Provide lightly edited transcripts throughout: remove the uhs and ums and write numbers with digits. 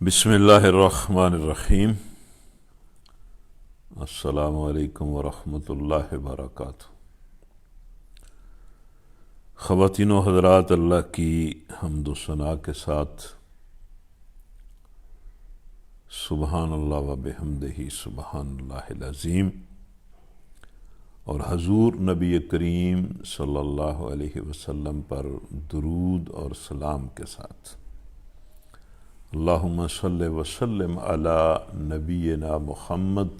بسم اللہ الرحمن الرحیم۔ السلام علیکم ورحمۃ اللہ وبرکاتہ۔ خواتین و حضرات، اللہ کی حمد و ثنا کے ساتھ سبحان اللہ و بحمدہ سبحان اللہ العظیم، اور حضور نبی کریم صلی اللہ علیہ وسلم پر درود اور سلام کے ساتھ اللہم صلی وسلم علی نبینا محمد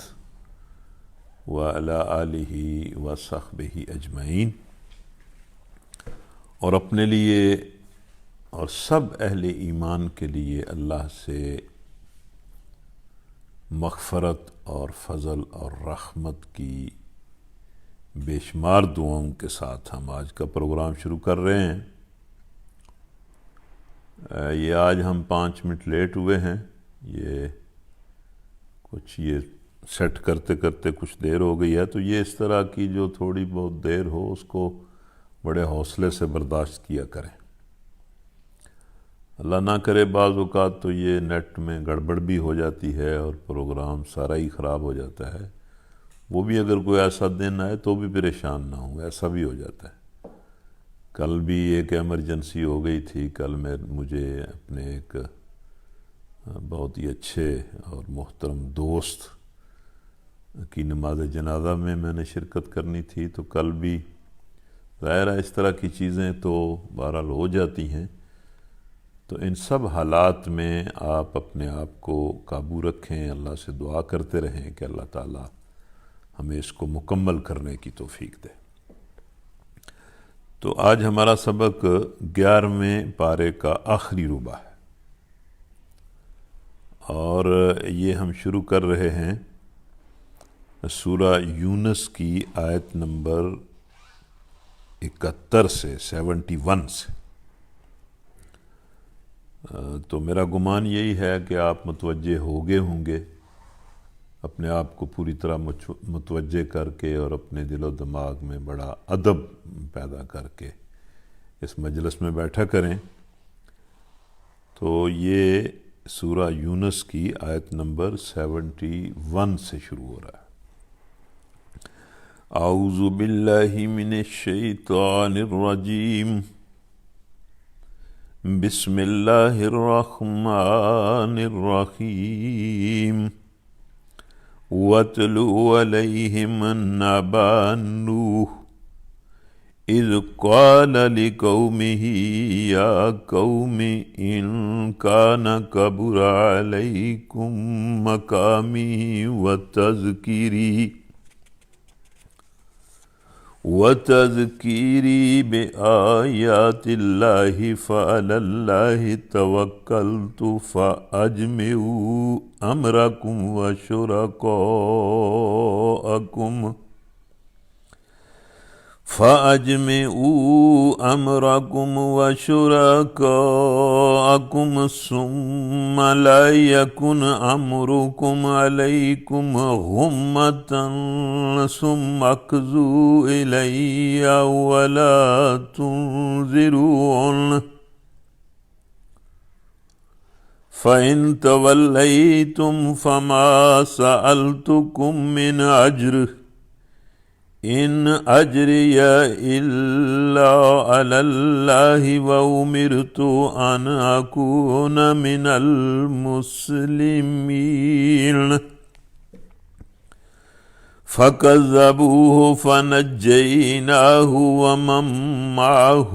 وعلی آلہ وصحبہ اجمعین، اور اپنے لیے اور سب اہل ایمان کے لیے اللہ سے مغفرت اور فضل اور رحمت کی بے شمار دعاؤں کے ساتھ ہم آج کا پروگرام شروع کر رہے ہیں۔ یہ آج ہم 5 منٹ لیٹ ہوئے ہیں، یہ سیٹ کرتے کرتے کچھ دیر ہو گئی ہے، تو یہ اس طرح کی جو تھوڑی بہت دیر ہو اس کو بڑے حوصلے سے برداشت کیا کریں۔ اللہ نہ کرے بعض اوقات تو یہ نیٹ میں گڑبڑ بھی ہو جاتی ہے اور پروگرام سارا ہی خراب ہو جاتا ہے۔ وہ بھی اگر کوئی ایسا دن آئے تو بھی پریشان نہ ہوں، ایسا بھی ہو جاتا ہے۔ کل بھی ایک ایمرجنسی ہو گئی تھی۔ کل مجھے اپنے ایک بہت ہی اچھے اور محترم دوست کی نماز جنازہ میں نے شرکت کرنی تھی، تو کل بھی ظاہر ہے اس طرح کی چیزیں تو بہرحال ہو جاتی ہیں۔ تو ان سب حالات میں آپ اپنے آپ کو قابو رکھیں، اللہ سے دعا کرتے رہیں کہ اللہ تعالی ہمیں اس کو مکمل کرنے کی توفیق دے۔ تو آج ہمارا سبق 11ویں پارے کا آخری ربع ہے، اور یہ ہم شروع کر رہے ہیں سورہ یونس کی آیت نمبر 71 سے 71 سے۔ تو میرا گمان یہی ہے کہ آپ متوجہ ہو گئے ہوں گے، اپنے آپ کو پوری طرح متوجہ کر کے اور اپنے دل و دماغ میں بڑا ادب پیدا کر کے اس مجلس میں بیٹھا کریں۔ تو یہ سورہ یونس کی آیت نمبر 71 سے شروع ہو رہا ہے۔ اعوذ باللہ من الشیطان الرجیم، بسم اللہ الرحمن الرحیم، وَاتْلُ عَلَيْهِمْ نَبَأَ نُوحٍ إِذْ قَالَ لِقَوْمِهِ يَا قَوْمِ إِنْ كَانَ كَبُرَ عَلَيْكُمْ مَقَامِي وَتَذْكِيرِي بِآيَاتِ اللَّهِ فَعَلَى اللَّهِ تَوَكَّلْتُ فَأَجْمِعُوا أَمْرَكُمْ وَشُرَكَاءَكُمْ ثُمَّ لَا يَكُنْ أَمْرُكُمْ عَلَيْكُمْ غُمَّةً ثُمَّ اقْضُوا إِلَيَّ وَلَا تُنظِرُونِ فَإِن تَوَلَّيْتُمْ فَمَا سَأَلْتُكُم مِّنْ أَجْرٍ إِنْ أَجْرِيَ إِلَّا عَلَى اللَّهِ وَأُمِرْتُ أَنْ أَكُونَ مِنَ الْمُسْلِمِينَ فَكَذَّبُوهُ فَنَجَّيْنَاهُ وَمَن مَّعَهُ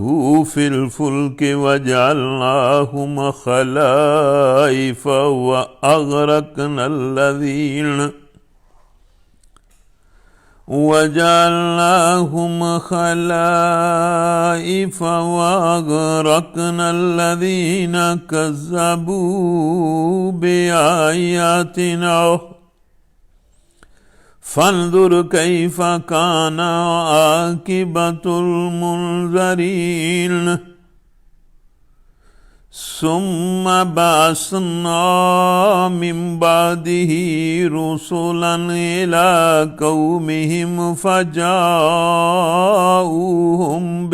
فِي الْفُلْكِ وَجَعَلْنَاهُمْ خَلَائِفَ وَأَغْرَقْنَا الَّذِينَ كَذَّبُوا بِآيَاتِنَا فانظر كيف كان عاقبة المنذرين ثم بعثنا من بعده رسلا إلى قومهم فجاءوهم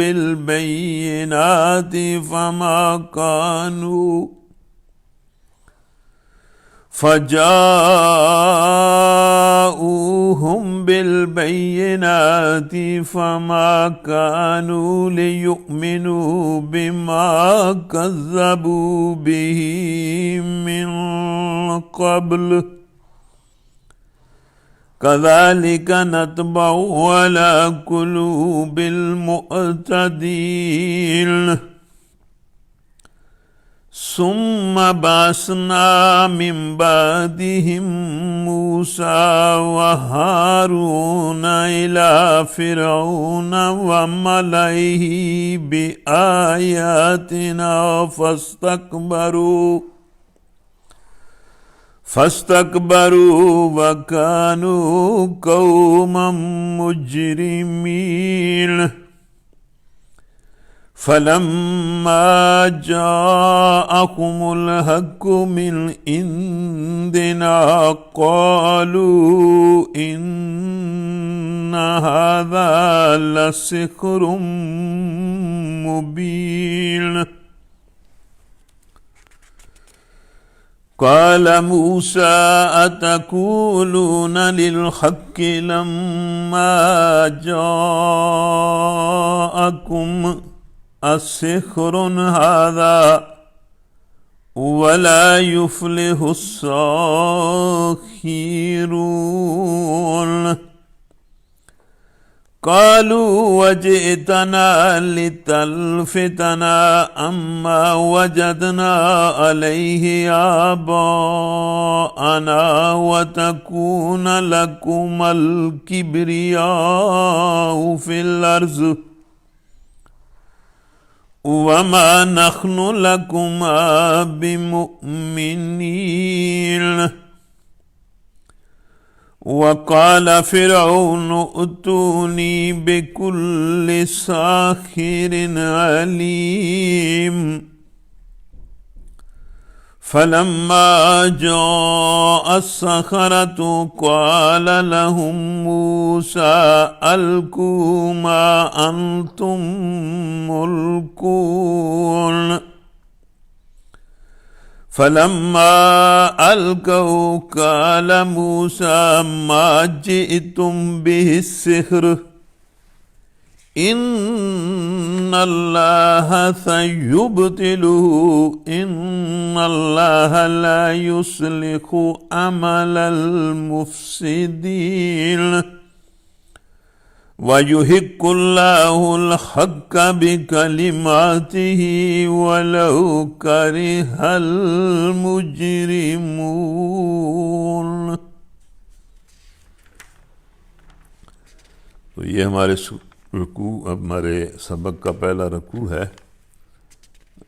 بالبينات فما كانوا فجاءوهم بالبينات فما كانوا ليؤمنوا بما كذبوا به من قبل كذلك نطبع على قلوب المعتدين ثم بعثنا من بعدهم موسى وهارون إلى فرعون وملئه بآياتنا فاستكبروا وكانوا قوما مجرمين فلما جاءهم الحق من عندنا قالوا إن هذا لسحر مبين قال موسى أتقولون للحق لما جاءكم السحر هذا ولا يفلح الساحرون قالوا وجئتنا لتلفتنا عما وجدنا عليه آباءنا وتكون لكم الكبرياء في الأرض وما نحن لكما بمؤمنين وقال فرعون ائتوني بكل ساحر عليم فلما جاء السحرة قال لهم موسى ألقوا ما أنتم ملقون فلما ألقوا قال موسى ما جئتم به السحر إن الله سيبطله إن الله لا يصلح عمل المفسدين ويحق الله الحق بكلماته ولو كره المجرمون. تو یہ ہمارے رکوع، اب ہمارے سبق کا پہلا رکوع ہے.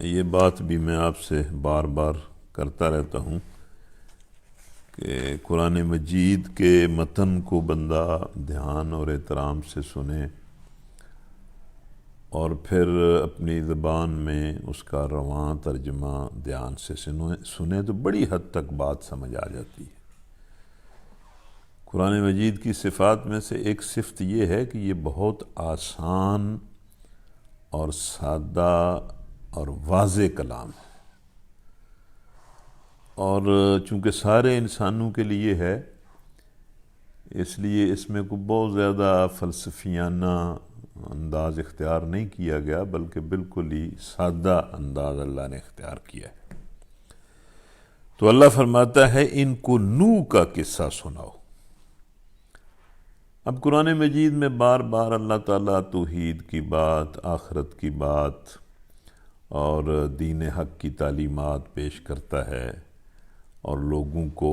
یہ بات بھی میں آپ سے بار بار کرتا رہتا ہوں کہ قرآن مجید کے متن کو بندہ دھیان اور احترام سے سنے اور پھر اپنی زبان میں اس کا رواں ترجمہ دھیان سے سنے تو بڑی حد تک بات سمجھ آ جاتی ہے. قرآن مجید کی صفات میں سے ایک صفت یہ ہے کہ یہ بہت آسان اور سادہ اور واضح کلام ہے، اور چونکہ سارے انسانوں کے لیے ہے اس لیے اس میں کوئی بہت زیادہ فلسفیانہ انداز اختیار نہیں کیا گیا، بلکہ بالکل ہی سادہ انداز اللہ نے اختیار کیا ہے. تو اللہ فرماتا ہے ان کو نوح کا قصہ سناؤ. اب قرآن مجید میں بار بار اللہ تعالیٰ توحید کی بات، آخرت کی بات اور دین حق کی تعلیمات پیش کرتا ہے اور لوگوں کو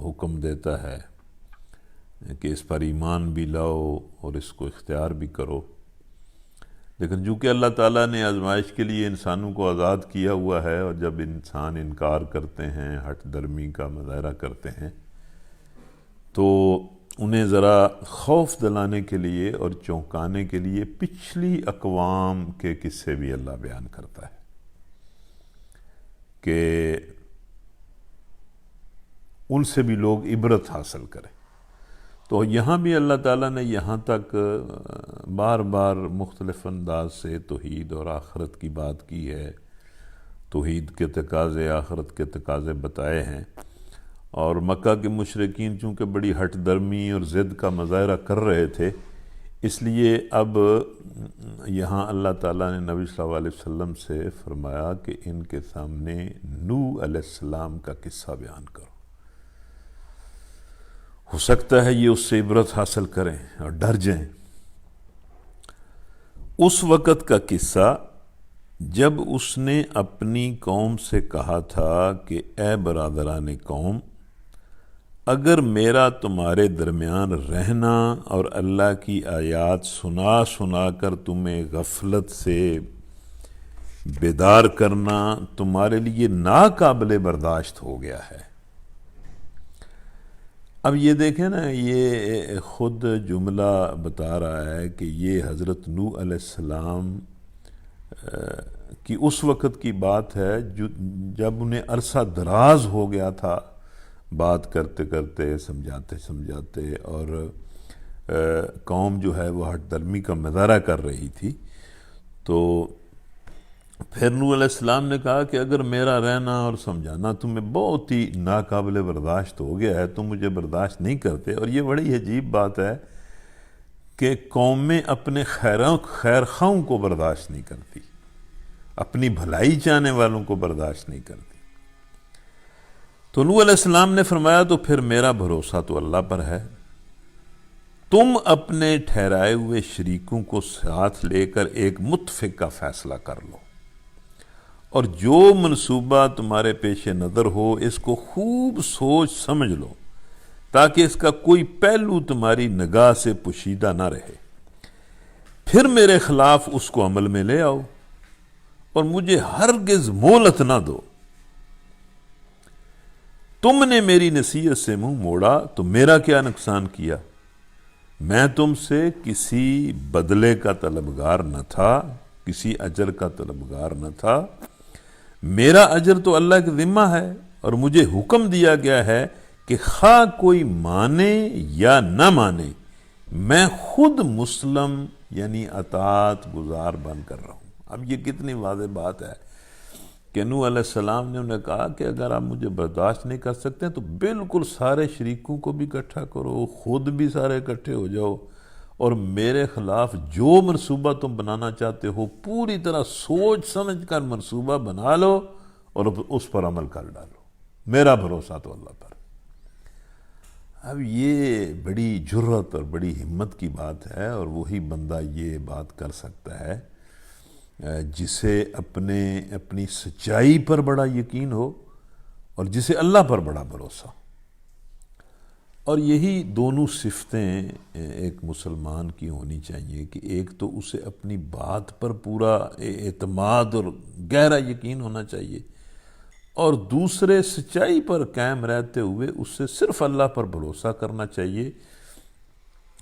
حکم دیتا ہے کہ اس پر ایمان بھی لاؤ اور اس کو اختیار بھی کرو. لیکن چونکہ اللہ تعالیٰ نے آزمائش کے لیے انسانوں کو آزاد کیا ہوا ہے، اور جب انسان انکار کرتے ہیں، ہٹ درمی کا مظاہرہ کرتے ہیں، تو انہیں ذرا خوف دلانے کے لیے اور چونکانے کے لیے پچھلی اقوام کے قصے بھی اللہ بیان کرتا ہے کہ ان سے بھی لوگ عبرت حاصل کریں. تو یہاں بھی اللہ تعالیٰ نے یہاں تک بار بار مختلف انداز سے توحید اور آخرت کی بات کی ہے، توحید کے تقاضے، آخرت کے تقاضے بتائے ہیں. اور مکہ کے مشرکین چونکہ بڑی ہٹ درمی اور ضد کا مظاہرہ کر رہے تھے، اس لیے اب یہاں اللہ تعالیٰ نے نبی صلی اللہ علیہ وسلم سے فرمایا کہ ان کے سامنے نوح علیہ السلام کا قصہ بیان کرو، ہو سکتا ہے یہ اس سے عبرت حاصل کریں اور ڈر جائیں۔ اس وقت کا قصہ جب اس نے اپنی قوم سے کہا تھا کہ اے برادران قوم، اگر میرا تمہارے درمیان رہنا اور اللہ کی آیات سنا سنا کر تمہیں غفلت سے بیدار کرنا تمہارے لیے ناقابل برداشت ہو گیا ہے۔ اب یہ دیکھیں نا، یہ خود جملہ بتا رہا ہے کہ یہ حضرت نوح علیہ السلام کی اس وقت کی بات ہے جب انہیں عرصہ دراز ہو گیا تھا بات کرتے کرتے، سمجھاتے سمجھاتے، اور قوم جو ہے وہ ہٹ درمی کا مظاہرہ کر رہی تھی۔ تو پھر نوح علیہ السلام نے کہا کہ اگر میرا رہنا اور سمجھانا تمہیں بہت ہی ناقابل برداشت ہو گیا ہے، تم مجھے برداشت نہیں کرتے۔ اور یہ بڑی عجیب بات ہے کہ قومیں اپنے خیرخواہوں کو برداشت نہیں کرتی، اپنی بھلائی چاہنے والوں کو برداشت نہیں کرتی۔ تو نوح علیہ السلام نے فرمایا تو پھر میرا بھروسہ تو اللہ پر ہے، تم اپنے ٹھہرائے ہوئے شریکوں کو ساتھ لے کر ایک متفق کا فیصلہ کر لو، اور جو منصوبہ تمہارے پیش نظر ہو اس کو خوب سوچ سمجھ لو تاکہ اس کا کوئی پہلو تمہاری نگاہ سے پوشیدہ نہ رہے، پھر میرے خلاف اس کو عمل میں لے آؤ اور مجھے ہرگز مہلت نہ دو۔ تم نے میری نصیحت سے منہ موڑا تو میرا کیا نقصان کیا؟ میں تم سے کسی بدلے کا طلبگار نہ تھا، کسی اجر کا طلبگار نہ تھا، میرا اجر تو اللہ کے ذمہ ہے، اور مجھے حکم دیا گیا ہے کہ خواہ کوئی مانے یا نہ مانے میں خود مسلم یعنی اطاعت گزار بن کر رہا ہوں۔ اب یہ کتنی واضح بات ہے کہ نوح علیہ السلام نے انہیں کہا کہ اگر آپ مجھے برداشت نہیں کر سکتے تو بالکل سارے شریکوں کو بھی اکٹھا کرو، خود بھی سارے اکٹھے ہو جاؤ، اور میرے خلاف جو منصوبہ تم بنانا چاہتے ہو پوری طرح سوچ سمجھ کر منصوبہ بنا لو اور اس پر عمل کر ڈالو، میرا بھروسہ تو اللہ پر۔ اب یہ بڑی جرت اور بڑی ہمت کی بات ہے، اور وہی بندہ یہ بات کر سکتا ہے جسے اپنی سچائی پر بڑا یقین ہو اور جسے اللہ پر بڑا بھروسہ۔ اور یہی دونوں صفتیں ایک مسلمان کی ہونی چاہیے کہ ایک تو اسے اپنی بات پر پورا اعتماد اور گہرا یقین ہونا چاہیے، اور دوسرے سچائی پر قائم رہتے ہوئے اس سے صرف اللہ پر بھروسہ کرنا چاہیے،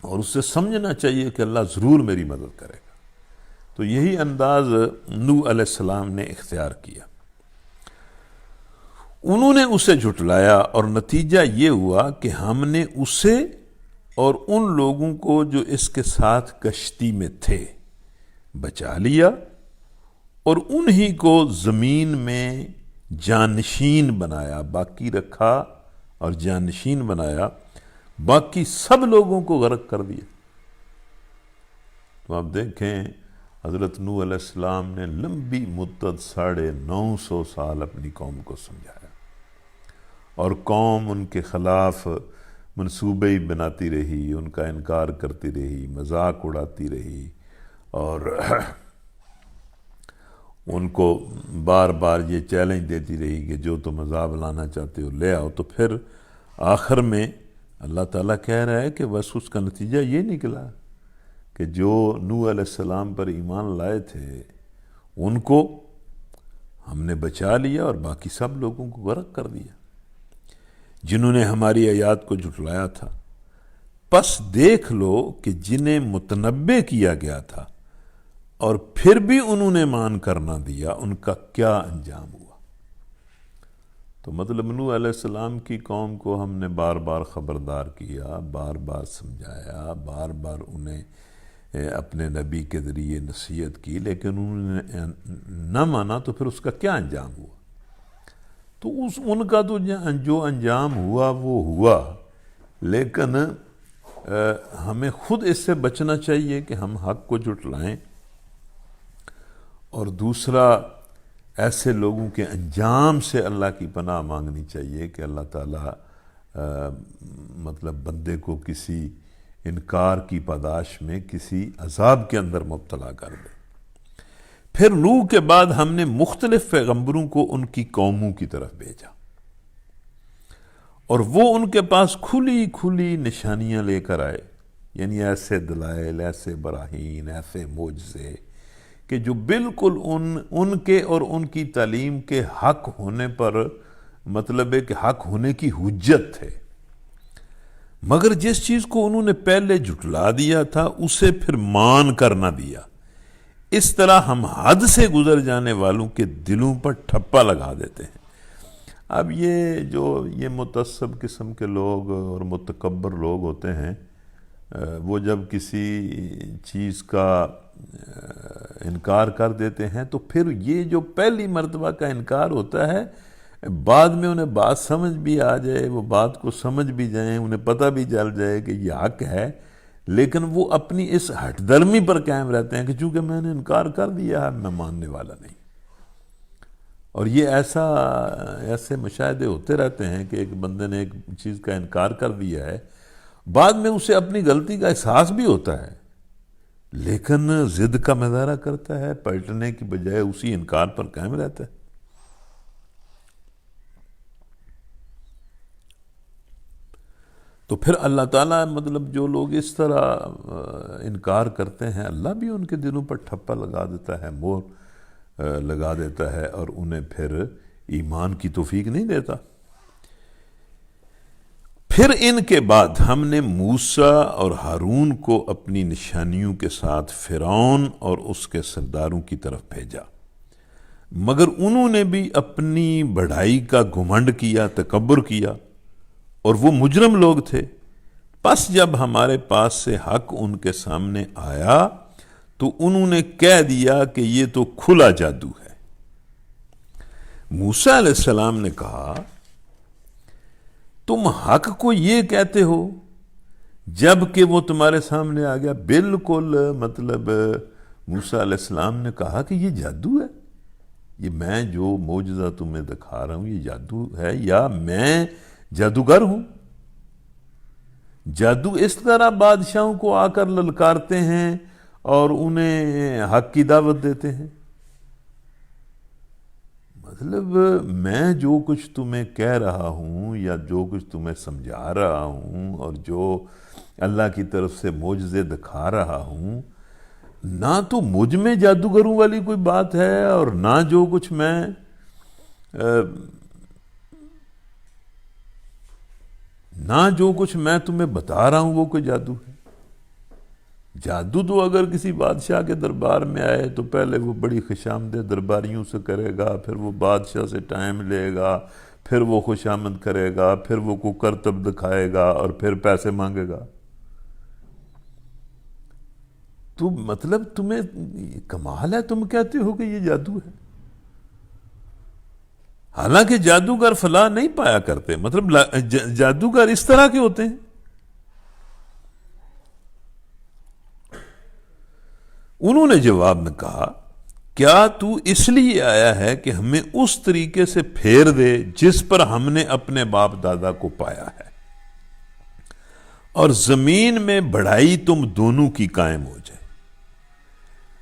اور اس سے سمجھنا چاہیے کہ اللہ ضرور میری مدد کرے گا۔ تو یہی انداز نوح علیہ السلام نے اختیار کیا۔ انہوں نے اسے جھٹلایا، اور نتیجہ یہ ہوا کہ ہم نے اسے اور ان لوگوں کو جو اس کے ساتھ کشتی میں تھے بچا لیا، اور انہی کو زمین میں جانشین بنایا، باقی رکھا اور جانشین بنایا، باقی سب لوگوں کو غرق کر دیا۔ تو آپ دیکھیں حضرت نوح علیہ السلام نے لمبی مدت 950 سال اپنی قوم کو سمجھایا، اور قوم ان کے خلاف منصوبے بناتی رہی، ان کا انکار کرتی رہی، مذاق اڑاتی رہی، اور ان کو بار بار یہ چیلنج دیتی رہی کہ جو تم عذاب لانا چاہتے ہو لے آؤ۔ تو پھر آخر میں اللہ تعالیٰ کہہ رہا ہے کہ بس اس کا نتیجہ یہ نکلا کہ جو نوح علیہ السلام پر ایمان لائے تھے ان کو ہم نے بچا لیا، اور باقی سب لوگوں کو غرق کر دیا جنہوں نے ہماری آیات کو جھٹلایا تھا۔ پس دیکھ لو کہ جنہیں متنبع کیا گیا تھا اور پھر بھی انہوں نے مان کر نہ دیا، ان کا کیا انجام ہوا۔ تو مطلب نوح علیہ السلام کی قوم کو ہم نے بار بار خبردار کیا، بار بار سمجھایا، بار بار انہیں اپنے نبی کے ذریعے نصیحت کی، لیکن انہوں نے نہ مانا، تو پھر اس کا کیا انجام ہوا؟ تو ان کا تو جو انجام ہوا وہ ہوا، لیکن ہمیں خود اس سے بچنا چاہیے کہ ہم حق کو جھٹلائیں، اور دوسرا ایسے لوگوں کے انجام سے اللہ کی پناہ مانگنی چاہیے کہ اللہ تعالیٰ مطلب بندے کو کسی انکار کی پاداش میں کسی عذاب کے اندر مبتلا کر دے۔ پھر نوح کے بعد ہم نے مختلف پیغمبروں کو ان کی قوموں کی طرف بھیجا، اور وہ ان کے پاس کھلی کھلی نشانیاں لے کر آئے، یعنی ایسے دلائل، ایسے براہین، ایسے معجزے کہ جو بالکل ان کے اور ان کی تعلیم کے حق ہونے پر مطلب ہے کہ حق ہونے کی حجت تھے، مگر جس چیز کو انہوں نے پہلے جھٹلا دیا تھا اسے پھر مان کر نہ دیا۔ اس طرح ہم حد سے گزر جانے والوں کے دلوں پر ٹھپا لگا دیتے ہیں۔ اب یہ متعصب قسم کے لوگ اور متکبر لوگ ہوتے ہیں، وہ جب کسی چیز کا انکار کر دیتے ہیں تو پھر یہ جو پہلی مرتبہ کا انکار ہوتا ہے، بعد میں انہیں بات سمجھ بھی آ جائے، وہ بات کو سمجھ بھی جائیں، انہیں پتہ بھی چل جائے کہ یہ حق ہے، لیکن وہ اپنی اس ہٹ درمی پر قائم رہتے ہیں کہ چونکہ میں نے انکار کر دیا ہے میں ماننے والا نہیں۔ اور یہ ایسے مشاہدے ہوتے رہتے ہیں کہ ایک بندے نے ایک چیز کا انکار کر دیا ہے، بعد میں اسے اپنی غلطی کا احساس بھی ہوتا ہے، لیکن ضد کا مظاہرہ کرتا ہے، پلٹنے کی بجائے اسی انکار پر قائم رہتا ہے۔ تو پھر اللہ تعالیٰ مطلب جو لوگ اس طرح انکار کرتے ہیں، اللہ بھی ان کے دلوں پر ٹھپا لگا دیتا ہے، مہر لگا دیتا ہے، اور انہیں پھر ایمان کی توفیق نہیں دیتا۔ پھر ان کے بعد ہم نے موسیٰ اور ہارون کو اپنی نشانیوں کے ساتھ فرعون اور اس کے سرداروں کی طرف بھیجا، مگر انہوں نے بھی اپنی بڑائی کا گھمنڈ کیا، تکبر کیا، اور وہ مجرم لوگ تھے۔ پس جب ہمارے پاس سے حق ان کے سامنے آیا تو انہوں نے کہہ دیا کہ یہ تو کھلا جادو ہے۔ موسیٰ علیہ السلام نے کہا، تم حق کو یہ کہتے ہو جب کہ وہ تمہارے سامنے آ گیا؟ بالکل مطلب موسیٰ علیہ السلام نے کہا کہ یہ جادو ہے، یہ میں جو معجزہ تمہیں دکھا رہا ہوں یہ جادو ہے، یا میں جادوگر ہوں؟ جادو اس طرح بادشاہوں کو آ کر للکارتے ہیں اور انہیں حق کی دعوت دیتے ہیں؟ مطلب میں جو کچھ تمہیں کہہ رہا ہوں یا جو کچھ تمہیں سمجھا رہا ہوں اور جو اللہ کی طرف سے معجزے دکھا رہا ہوں، نہ تو مجھ میں جادوگروں والی کوئی بات ہے، اور نہ جو کچھ میں تمہیں بتا رہا ہوں وہ کوئی جادو ہے۔ جادو تو اگر کسی بادشاہ کے دربار میں آئے تو پہلے وہ بڑی خوشامدیں درباریوں سے کرے گا، پھر وہ بادشاہ سے ٹائم لے گا، پھر وہ خوشامد کرے گا، پھر وہ کو کرتب دکھائے گا، اور پھر پیسے مانگے گا۔ تو مطلب تمہیں کمال ہے، تم کہتے ہو کہ یہ جادو ہے، حالانکہ جادوگر فلاح نہیں پایا کرتے۔ مطلب جادوگر اس طرح کے ہوتے ہیں۔ انہوں نے جواب میں کہا، کیا تو اس لیے آیا ہے کہ ہمیں اس طریقے سے پھیر دے جس پر ہم نے اپنے باپ دادا کو پایا ہے، اور زمین میں بڑائی تم دونوں کی قائم ہو جائے؟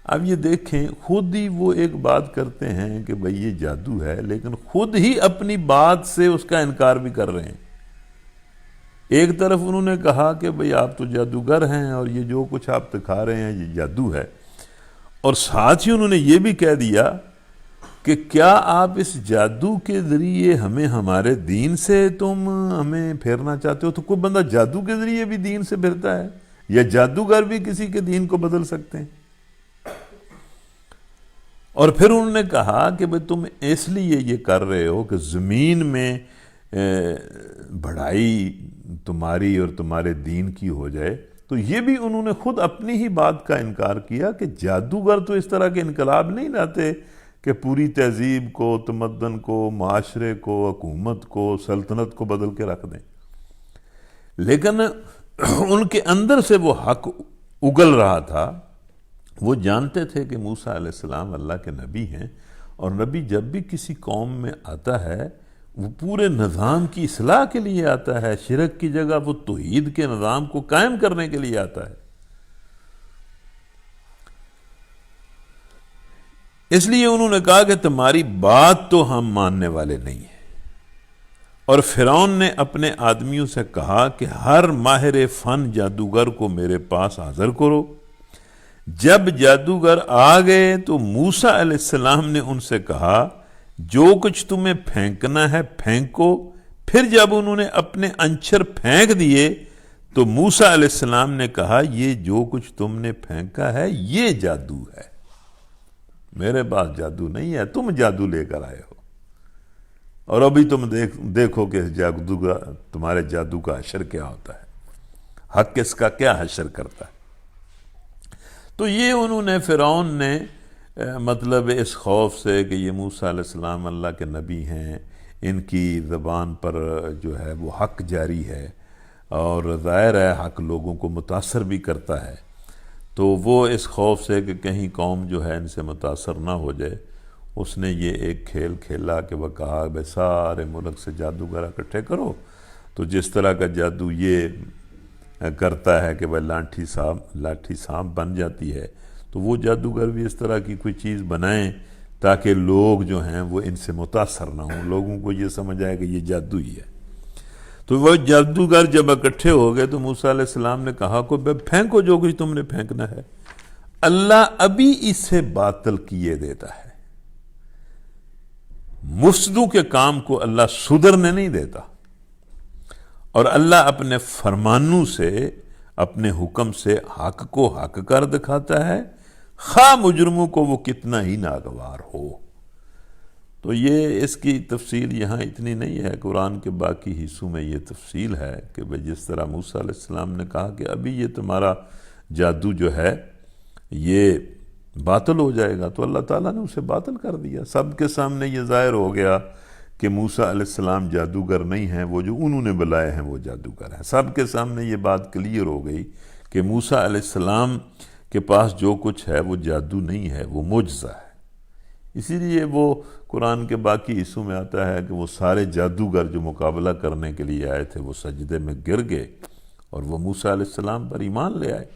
اب یہ دیکھیں، خود ہی وہ ایک بات کرتے ہیں کہ بھئی یہ جادو ہے، لیکن خود ہی اپنی بات سے اس کا انکار بھی کر رہے ہیں۔ ایک طرف انہوں نے کہا کہ بھئی آپ تو جادوگر ہیں اور یہ جو کچھ آپ دکھا رہے ہیں یہ جادو ہے، اور ساتھ ہی انہوں نے یہ بھی کہہ دیا کہ کیا آپ اس جادو کے ذریعے ہمارے دین سے تم ہمیں پھیرنا چاہتے ہو؟ تو کوئی بندہ جادو کے ذریعے بھی دین سے پھرتا ہے، یا جادوگر بھی کسی کے دین کو بدل سکتے ہیں؟ اور پھر انہوں نے کہا کہ بھئی تم اس لیے یہ کر رہے ہو کہ زمین میں بڑائی تمہاری اور تمہارے دین کی ہو جائے۔ تو یہ بھی انہوں نے خود اپنی ہی بات کا انکار کیا کہ جادوگر تو اس طرح کے انقلاب نہیں لاتے کہ پوری تہذیب کو، تمدن کو، معاشرے کو، حکومت کو، سلطنت کو بدل کے رکھ دیں، لیکن ان کے اندر سے وہ حق اگل رہا تھا۔ وہ جانتے تھے کہ موسیٰ علیہ السلام اللہ کے نبی ہیں، اور نبی جب بھی کسی قوم میں آتا ہے وہ پورے نظام کی اصلاح کے لیے آتا ہے، شرک کی جگہ وہ توحید کے نظام کو قائم کرنے کے لیے آتا ہے۔ اس لیے انہوں نے کہا کہ تمہاری بات تو ہم ماننے والے نہیں ہیں، اور فرعون نے اپنے آدمیوں سے کہا کہ ہر ماہر فن جادوگر کو میرے پاس حاضر کرو۔ جب جادوگر آ گئے تو موسیٰ علیہ السلام نے ان سے کہا جو کچھ تمہیں پھینکنا ہے پھینکو۔ پھر جب انہوں نے اپنے انچر پھینک دیے تو موسیٰ علیہ السلام نے کہا یہ جو کچھ تم نے پھینکا ہے یہ جادو ہے، میرے پاس جادو نہیں ہے، تم جادو لے کر آئے ہو، اور ابھی تم دیکھو کہ تمہارے جادو کا حشر کیا ہوتا ہے، حق اس کا کیا حشر کرتا ہے۔ تو یہ انہوں نے، فرعون نے مطلب اس خوف سے کہ یہ موسیٰ علیہ السلام اللہ کے نبی ہیں، ان کی زبان پر جو ہے وہ حق جاری ہے، اور ظاہر ہے حق لوگوں کو متاثر بھی کرتا ہے، تو وہ اس خوف سے کہ کہیں قوم جو ہے ان سے متاثر نہ ہو جائے، اس نے یہ ایک کھیل کھیلا کہ وہ کہا بھائی سارے ملک سے جادوگر اکٹھے کرو، تو جس طرح کا جادو یہ کرتا ہے کہ وہ لاٹھی سانپ بن جاتی ہے، تو وہ جادوگر بھی اس طرح کی کوئی چیز بنائیں تاکہ لوگ جو ہیں وہ ان سے متاثر نہ ہوں، لوگوں کو یہ سمجھ آئے کہ یہ جادو ہی ہے۔ تو وہ جادوگر جب اکٹھے ہو گئے تو موسیٰ علیہ السلام نے کہا کہ پھینکو جو کچھ تم نے پھینکنا ہے، اللہ ابھی اسے باطل کیے دیتا ہے، مفسدوں کے کام کو اللہ سدھرنے نہیں دیتا، اور اللہ اپنے فرمانوں سے، اپنے حکم سے حق کو حق کر دکھاتا ہے، خواہ مجرموں کو وہ کتنا ہی ناگوار ہو۔ تو یہ اس کی تفصیل یہاں اتنی نہیں ہے، قرآن کے باقی حصوں میں یہ تفصیل ہے کہ جس طرح موسیٰ علیہ السلام نے کہا کہ ابھی یہ تمہارا جادو جو ہے یہ باطل ہو جائے گا، تو اللہ تعالیٰ نے اسے باطل کر دیا۔ سب کے سامنے یہ ظاہر ہو گیا کہ موسیٰ علیہ السلام جادوگر نہیں ہیں، وہ جو انہوں نے بلائے ہیں وہ جادوگر ہیں۔ سب کے سامنے یہ بات کلیئر ہو گئی کہ موسیٰ علیہ السلام کے پاس جو کچھ ہے وہ جادو نہیں ہے، وہ معجزہ ہے۔ اسی لیے وہ قرآن کے باقی حصوں میں آتا ہے کہ وہ سارے جادوگر جو مقابلہ کرنے کے لیے آئے تھے وہ سجدے میں گر گئے اور وہ موسیٰ علیہ السلام پر ایمان لے آئے۔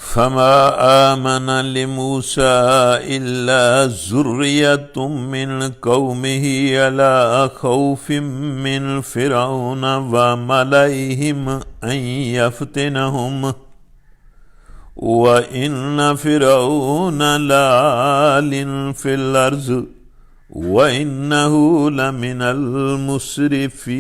فَمَا آمَنَ لِمُوسَىٰ إِلَّا ذُرِّيَّةٌ مِّن قَوْمِهِ عَلَىٰ خَوْفٍ مِّن فِرْعَوْنَ وَمَلَئِهِمْ أَن يَفْتِنَهُمْ وَإِنَّ فِرْعَوْنَ لَعَالٍ فِي الْأَرْضِ وَإِنَّهُ لَمِنَ الْمُسْرِفِينَ۔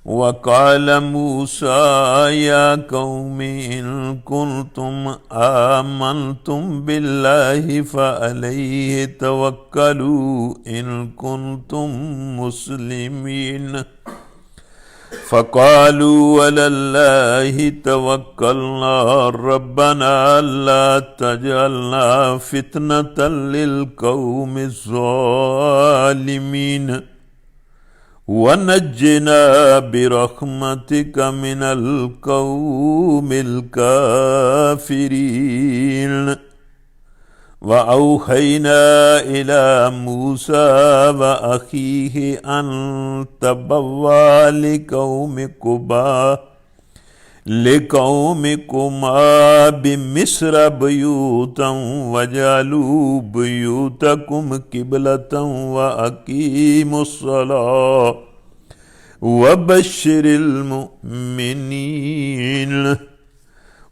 وَقَالَ مُوسَىٰ يَا قَوْمِ إِن كُنتُمْ آمَنْتُمْ بِاللَّهِ فَعَلَيْهِ تَوَكَّلُوا إِن كُنتُمْ مُسْلِمِينَ۔ فَقَالُوا عَلَى اللَّهِ تَوَكَّلْنَا رَبَّنَا لَا تَجْعَلْنَا فِتْنَةً لِلْقَوْمِ الظَّالِمِينَ وَنَجِّنَا بِرَحْمَتِكَ مِنَ الْقَوْمِ الْكَافِرِينَ۔ وَأَوْحَيْنَا إِلَى مُوسَىٰ وَأَخِيهِ أَن تَبَوَّآ لِقَوْمِكُمَا بِمِصْرَ بُيُوتًا وَاجْعَلُوا بُيُوتَكُمْ قِبْلَةً وَأَقِيمُوا الصَّلَاةَ وَبَشِّرِ الْمُؤْمِنِينَ۔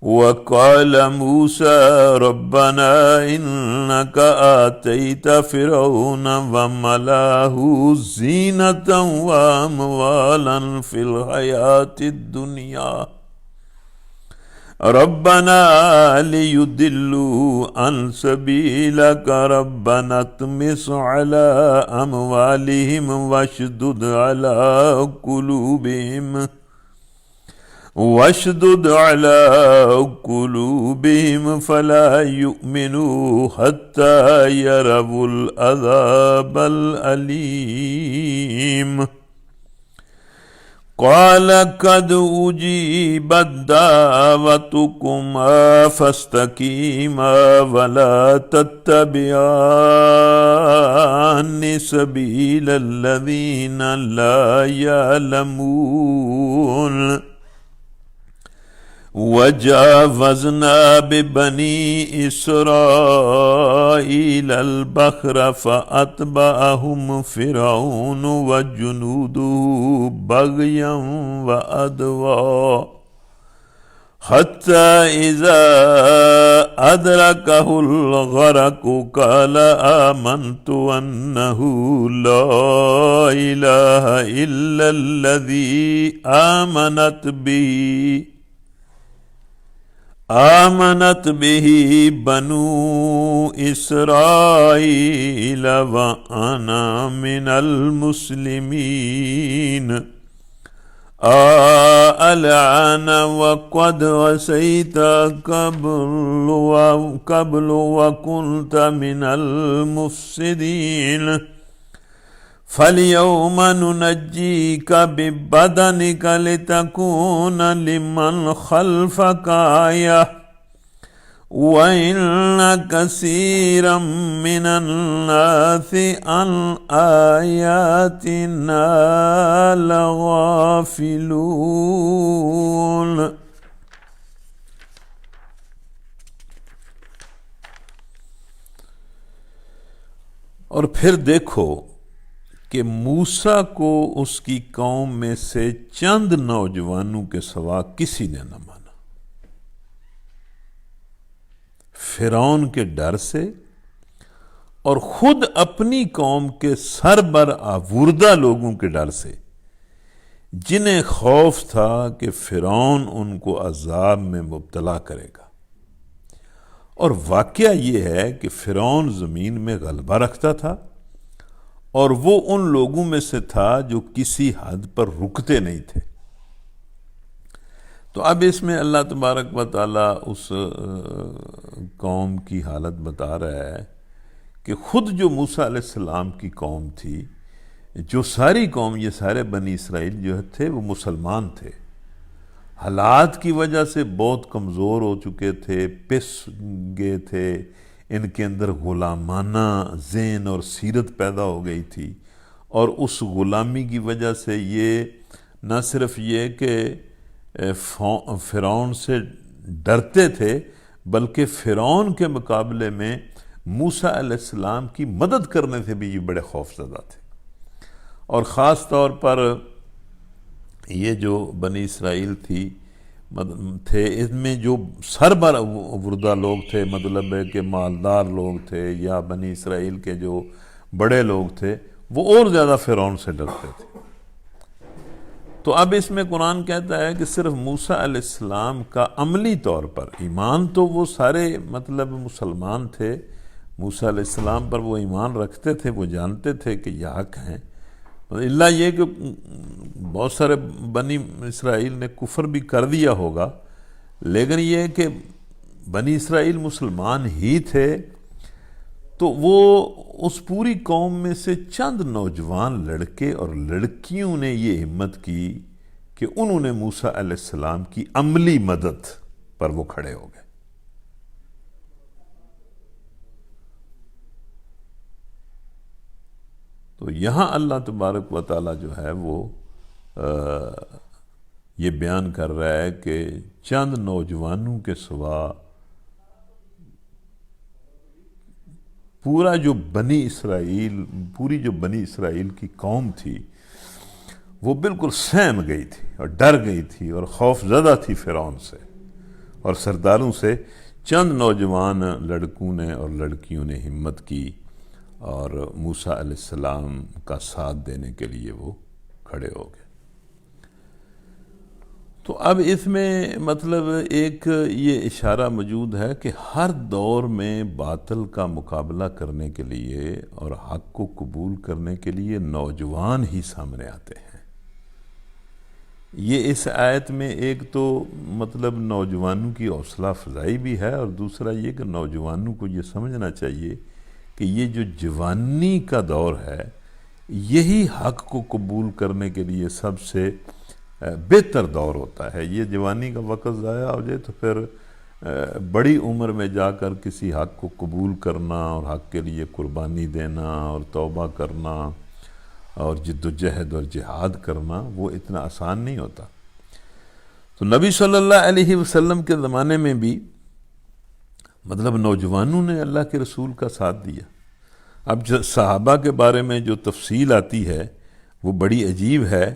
وَقَالَ مُوسَىٰ رَبَّنَا إِنَّكَ آتَيْتَ فِرْعَوْنَ وَمَلَأَهُ زِينَةً وَأَمْوَالًا فِي الْحَيَاةِ الدُّنْيَا رَبَّنَا لِيُضِلُّوا عَن سَبِيلِكَ رَبَّنَا اطْمِسْ عَلَىٰ أَمْوَالِهِمْ وَاشْدُدْ عَلَىٰ قُلُوبِهِمْ واشدد على قلوبهم فلا يؤمنوا حتى يروا العذاب الأليم قال قد أجيبت دعوتكما فاستقيما ولا تتبعان سبيل الذين لا يعلمون وجاوزنا ببني إسرائيل البحر فأتبعهم فرعون وجنوده بغيا وعدوا حتى إذا أدركه الغرق قال آمنت أنه لا إله إلا الذي آمنت به بنو إسرائيل وأنا من المسلمين الآن وقد عصيت قبل وكنت من المفسدين فاليوم ننجيك ببدنك لتكون لمن خلفك آية وإن كثيرا من الناس عن آياتنا لغافلون. اور پھر دیکھو کہ موسیٰ کو اس کی قوم میں سے چند نوجوانوں کے سوا کسی نے نہ مانا، فرعون کے ڈر سے اور خود اپنی قوم کے سربرآوردہ لوگوں کے ڈر سے، جنہیں خوف تھا کہ فرعون ان کو عذاب میں مبتلا کرے گا۔ اور واقعہ یہ ہے کہ فرعون زمین میں غلبہ رکھتا تھا اور وہ ان لوگوں میں سے تھا جو کسی حد پر رکتے نہیں تھے۔ تو اب اس میں اللہ تبارک و تعالیٰ اس قوم کی حالت بتا رہا ہے کہ خود جو موسیٰ علیہ السلام کی قوم تھی، جو ساری قوم، یہ سارے بنی اسرائیل جو تھے وہ مسلمان تھے، حالات کی وجہ سے بہت کمزور ہو چکے تھے، پس گئے تھے، ان کے اندر غلامانہ ذہن اور سیرت پیدا ہو گئی تھی، اور اس غلامی کی وجہ سے یہ نہ صرف یہ کہ فرعون سے ڈرتے تھے، بلکہ فرعون کے مقابلے میں موسیٰ علیہ السلام کی مدد کرنے سے بھی یہ بڑے خوف زدہ تھے۔ اور خاص طور پر یہ جو بنی اسرائیل تھے، اس میں جو سربراہ لوگ تھے، مطلب ہے کہ مالدار لوگ تھے یا بنی اسرائیل کے جو بڑے لوگ تھے، وہ اور زیادہ فرعون سے ڈرتے تھے۔ تو اب اس میں قرآن کہتا ہے کہ صرف موسیٰ علیہ السلام کا عملی طور پر ایمان، تو وہ سارے مطلب مسلمان تھے، موسیٰ علیہ السلام پر وہ ایمان رکھتے تھے، وہ جانتے تھے کہ یہ حق ہیں، اللہ یہ کہ بہت سارے بنی اسرائیل نے کفر بھی کر دیا ہوگا، لیکن یہ کہ بنی اسرائیل مسلمان ہی تھے، تو وہ اس پوری قوم میں سے چند نوجوان لڑکے اور لڑکیوں نے یہ ہمت کی کہ انہوں نے موسیٰ علیہ السلام کی عملی مدد پر وہ کھڑے ہو گئے۔ تو یہاں اللہ تبارک و تعالیٰ جو ہے وہ یہ بیان کر رہا ہے کہ چند نوجوانوں کے سوا پوری جو بنی اسرائیل کی قوم تھی وہ بالکل سہم گئی تھی اور ڈر گئی تھی اور خوف زدہ تھی فرعون سے اور سرداروں سے۔ چند نوجوان لڑکوں نے اور لڑکیوں نے ہمت کی اور موسیٰ علیہ السلام کا ساتھ دینے کے لیے وہ کھڑے ہو گئے۔ تو اب اس میں مطلب ایک یہ اشارہ موجود ہے کہ ہر دور میں باطل کا مقابلہ کرنے کے لیے اور حق کو قبول کرنے کے لیے نوجوان ہی سامنے آتے ہیں۔ یہ اس آیت میں ایک تو مطلب نوجوانوں کی حوصلہ افزائی بھی ہے، اور دوسرا یہ کہ نوجوانوں کو یہ سمجھنا چاہیے کہ یہ جو جوانی کا دور ہے یہی حق کو قبول کرنے کے لیے سب سے بہتر دور ہوتا ہے۔ یہ جوانی کا وقت ضائع ہو جائے تو پھر بڑی عمر میں جا کر کسی حق کو قبول کرنا اور حق کے لیے قربانی دینا اور توبہ کرنا اور جد و جہد اور جہاد کرنا وہ اتنا آسان نہیں ہوتا۔ تو نبی صلی اللہ علیہ وسلم کے زمانے میں بھی مطلب نوجوانوں نے اللہ کے رسول کا ساتھ دیا۔ اب صحابہ کے بارے میں جو تفصیل آتی ہے وہ بڑی عجیب ہے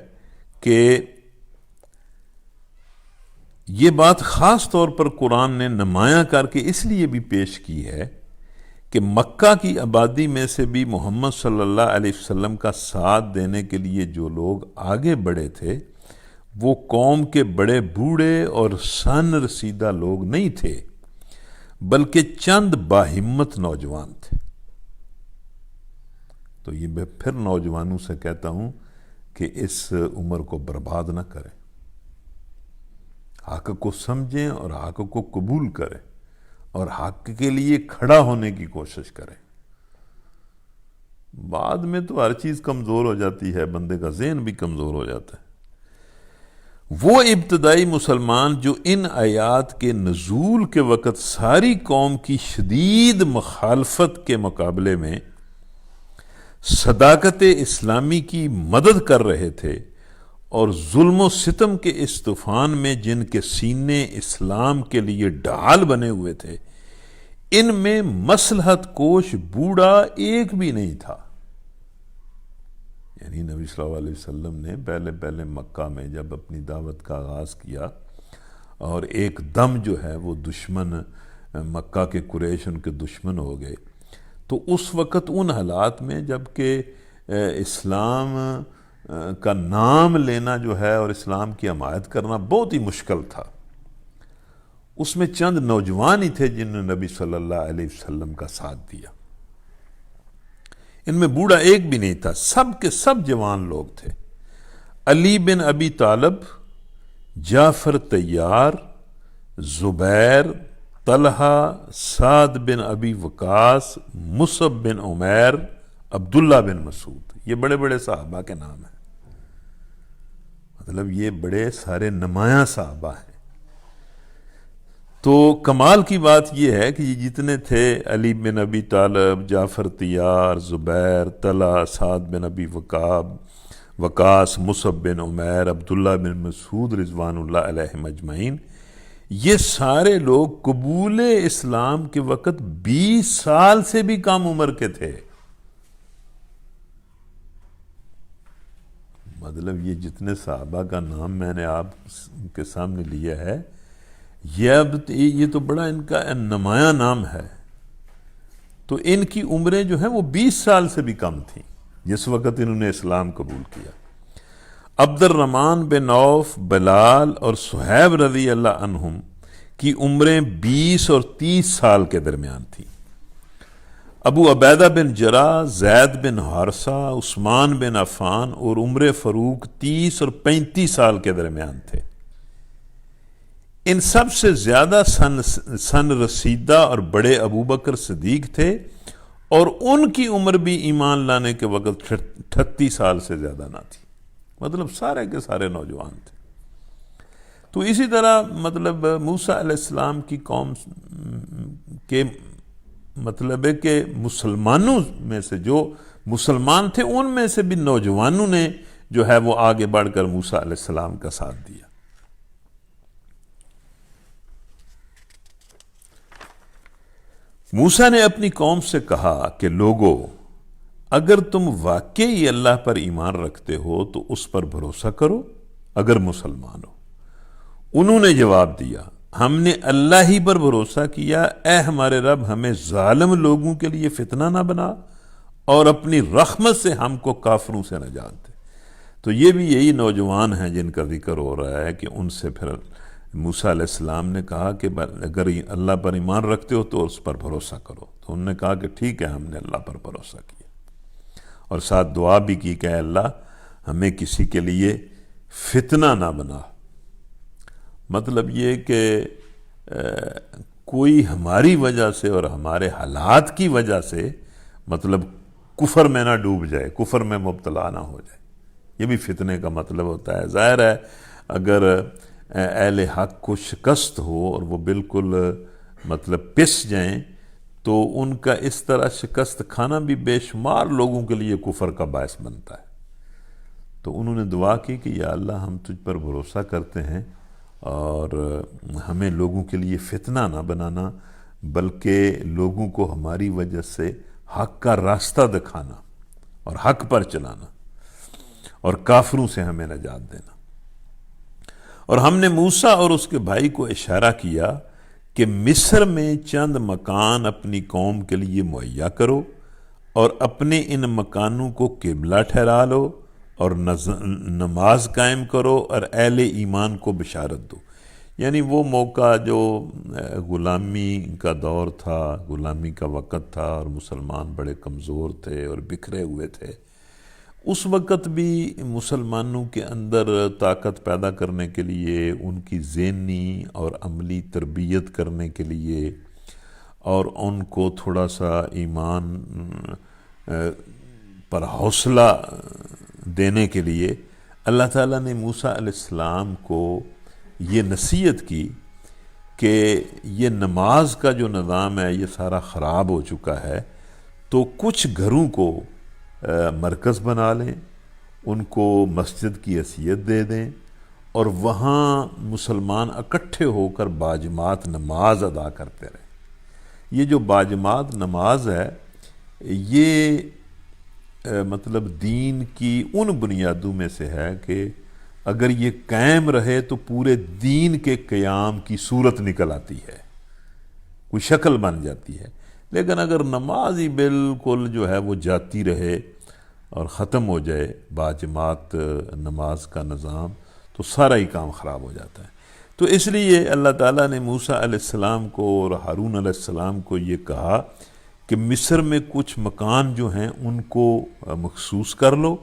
کہ یہ بات خاص طور پر قرآن نے نمایاں کر کے اس لیے بھی پیش کی ہے کہ مکہ کی آبادی میں سے بھی محمد صلی اللہ علیہ وسلم کا ساتھ دینے کے لیے جو لوگ آگے بڑھے تھے وہ قوم کے بڑے بوڑھے اور سن رسیدہ لوگ نہیں تھے، بلکہ چند باہمت نوجوان تھے۔ تو یہ میں پھر نوجوانوں سے کہتا ہوں کہ اس عمر کو برباد نہ کریں، حق کو سمجھیں اور حق کو قبول کریں اور حق کے لیے کھڑا ہونے کی کوشش کریں۔ بعد میں تو ہر چیز کمزور ہو جاتی ہے، بندے کا ذہن بھی کمزور ہو جاتا ہے۔ وہ ابتدائی مسلمان جو ان آیات کے نزول کے وقت ساری قوم کی شدید مخالفت کے مقابلے میں صداقت اسلامی کی مدد کر رہے تھے اور ظلم و ستم کے اس طوفان میں جن کے سینے اسلام کے لیے ڈھال بنے ہوئے تھے، ان میں مصلحت کوش بوڑھا ایک بھی نہیں تھا۔ یعنی نبی صلی اللہ علیہ وسلم نے پہلے مکہ میں جب اپنی دعوت کا آغاز کیا اور ایک دم جو ہے وہ دشمن مکہ کے قریش ان کے دشمن ہو گئے، تو اس وقت ان حالات میں جب کہ اسلام کا نام لینا جو ہے اور اسلام کی حمایت کرنا بہت ہی مشکل تھا، اس میں چند نوجوان ہی تھے جنہوں نے نبی صلی اللہ علیہ وسلم کا ساتھ دیا۔ ان میں بوڑھا ایک بھی نہیں تھا، سب کے سب جوان لوگ تھے۔ علی بن ابی طالب، جعفر طیار، زبیر، طلحہ، سعد بن ابی وقاص، مصعب بن عمیر، عبداللہ بن مسعود، یہ بڑے بڑے صحابہ کے نام ہیں۔ مطلب یہ بڑے سارے نمایاں صحابہ ہیں۔ تو کمال کی بات یہ ہے کہ یہ جتنے تھے، علی بن ابی طالب، جعفر طیار، زبیر، طلحہ، سعد بن ابی وقاص، مصعب بن عمیر، عبداللہ بن مسعود رضوان اللہ علیہم اجمعین، یہ سارے لوگ قبول اسلام کے وقت 20 سال سے بھی کم عمر کے تھے۔ مطلب یہ جتنے صحابہ کا نام میں نے آپ کے سامنے لیا ہے، یہ تو بڑا ان کا نمایاں نام ہے۔ تو ان کی عمریں جو ہیں وہ 20 سال سے بھی کم تھیں جس وقت انہوں نے اسلام قبول کیا۔ عبد الرحمن بن عوف، بلال اور صہیب رضی اللہ عنہم کی عمریں 20 اور 30 سال کے درمیان تھیں۔ ابو عبیدہ بن جراح، زید بن حارثہ، عثمان بن عفان اور عمر فاروق 30 اور 35 سال کے درمیان تھے۔ ان سب سے زیادہ سن رسیدہ اور بڑے ابو بکر صدیق تھے، اور ان کی عمر بھی ایمان لانے کے وقت 38 سال سے زیادہ نہ تھی۔ مطلب سارے کے سارے نوجوان تھے۔ تو اسی طرح مطلب موسیٰ علیہ السلام کی قوم کے مطلب ہے کہ مسلمانوں میں سے جو مسلمان تھے ان میں سے بھی نوجوانوں نے جو ہے وہ آگے بڑھ کر موسیٰ علیہ السلام کا ساتھ دیا۔ موسیٰ نے اپنی قوم سے کہا کہ لوگو، اگر تم واقعی اللہ پر ایمان رکھتے ہو تو اس پر بھروسہ کرو اگر مسلمان ہو۔ انہوں نے جواب دیا، ہم نے اللہ ہی پر بھروسہ کیا، اے ہمارے رب ہمیں ظالم لوگوں کے لیے فتنہ نہ بنا اور اپنی رحمت سے ہم کو کافروں سے نجات دے۔ تو یہ بھی یہی نوجوان ہیں جن کا ذکر ہو رہا ہے کہ ان سے پھر موسیٰ علیہ السلام نے کہا کہ اگر اللہ پر ایمان رکھتے ہو تو اس پر بھروسہ کرو۔ تو انہوں نے کہا کہ ٹھیک ہے، ہم نے اللہ پر بھروسہ کیا، اور ساتھ دعا بھی کی کہ اے اللہ ہمیں کسی کے لیے فتنہ نہ بنا۔ مطلب یہ کہ کوئی ہماری وجہ سے اور ہمارے حالات کی وجہ سے مطلب کفر میں نہ ڈوب جائے، کفر میں مبتلا نہ ہو جائے، یہ بھی فتنے کا مطلب ہوتا ہے۔ ظاہر ہے اگر اہل حق کو شکست ہو اور وہ بالکل مطلب پس جائیں تو ان کا اس طرح شکست کھانا بھی بے شمار لوگوں کے لیے کفر کا باعث بنتا ہے۔ تو انہوں نے دعا کی کہ یا اللہ ہم تجھ پر بھروسہ کرتے ہیں اور ہمیں لوگوں کے لیے فتنہ نہ بنانا، بلکہ لوگوں کو ہماری وجہ سے حق کا راستہ دکھانا اور حق پر چلانا، اور کافروں سے ہمیں نجات دینا۔ اور ہم نے موسیٰ اور اس کے بھائی کو اشارہ کیا کہ مصر میں چند مکان اپنی قوم کے لیے مہیا کرو اور اپنے ان مکانوں کو قبلہ ٹھہرا لو اور نماز قائم کرو اور اہل ایمان کو بشارت دو۔ یعنی وہ موقع جو غلامی کا دور تھا، غلامی کا وقت تھا، اور مسلمان بڑے کمزور تھے اور بکھرے ہوئے تھے، اس وقت بھی مسلمانوں کے اندر طاقت پیدا کرنے کے لیے، ان کی ذہنی اور عملی تربیت کرنے کے لیے، اور ان کو تھوڑا سا ایمان پر حوصلہ دینے کے لیے اللہ تعالیٰ نے موسیٰ علیہ السلام کو یہ نصیحت کی کہ یہ نماز کا جو نظام ہے یہ سارا خراب ہو چکا ہے، تو کچھ گھروں کو مرکز بنا لیں، ان کو مسجد کی حیثیت دے دیں، اور وہاں مسلمان اکٹھے ہو کر باجماعت نماز ادا کرتے رہیں۔ یہ جو باجماعت نماز ہے یہ مطلب دین کی ان بنیادوں میں سے ہے کہ اگر یہ قائم رہے تو پورے دین کے قیام کی صورت نکل آتی ہے، کوئی شکل بن جاتی ہے۔ لیکن اگر نماز ہی بالکل جو ہے وہ جاتی رہے اور ختم ہو جائے باجماعت نماز کا نظام، تو سارا ہی کام خراب ہو جاتا ہے۔ تو اس لیے اللہ تعالیٰ نے موسیٰ علیہ السلام کو اور ہارون علیہ السلام کو یہ کہا کہ مصر میں کچھ مکان جو ہیں ان کو مخصوص کر لو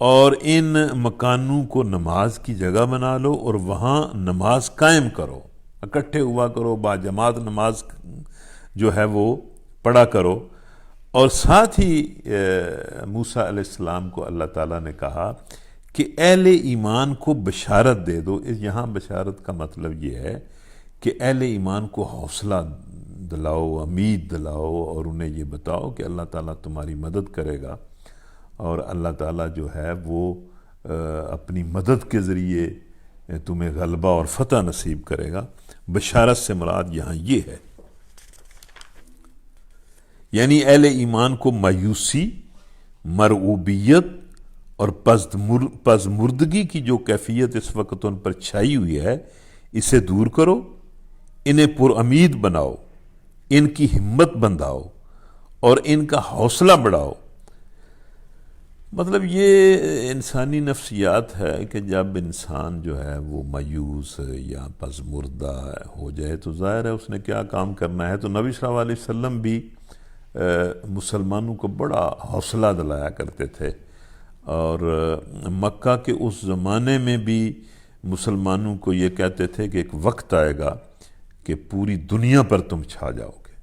اور ان مکانوں کو نماز کی جگہ بنا لو اور وہاں نماز قائم کرو، اکٹھے ہوا کرو، باجماعت نماز جو ہے وہ پڑھا کرو۔ اور ساتھ ہی موسیٰ علیہ السلام کو اللہ تعالیٰ نے کہا کہ اہل ایمان کو بشارت دے دو۔ یہاں بشارت کا مطلب یہ ہے کہ اہل ایمان کو حوصلہ دلاؤ، امید دلاؤ، اور انہیں یہ بتاؤ کہ اللہ تعالیٰ تمہاری مدد کرے گا، اور اللہ تعالیٰ جو ہے وہ اپنی مدد کے ذریعے تمہیں غلبہ اور فتح نصیب کرے گا۔ بشارت سے مراد یہاں یہ ہے، یعنی اہل ایمان کو مایوسی، مرعوبیت اور پزمردگی کی جو کیفیت اس وقت ان پر چھائی ہوئی ہے اسے دور کرو، انہیں پر امید بناؤ، ان کی ہمت بندھاؤ اور ان کا حوصلہ بڑھاؤ۔ مطلب یہ انسانی نفسیات ہے کہ جب انسان جو ہے وہ مایوس یا پزمردہ ہو جائے تو ظاہر ہے اس نے کیا کام کرنا ہے۔ تو نبی صلی اللہ علیہ وسلم بھی مسلمانوں کو بڑا حوصلہ دلایا کرتے تھے، اور مکہ کے اس زمانے میں بھی مسلمانوں کو یہ کہتے تھے کہ ایک وقت آئے گا کہ پوری دنیا پر تم چھا جاؤ گے۔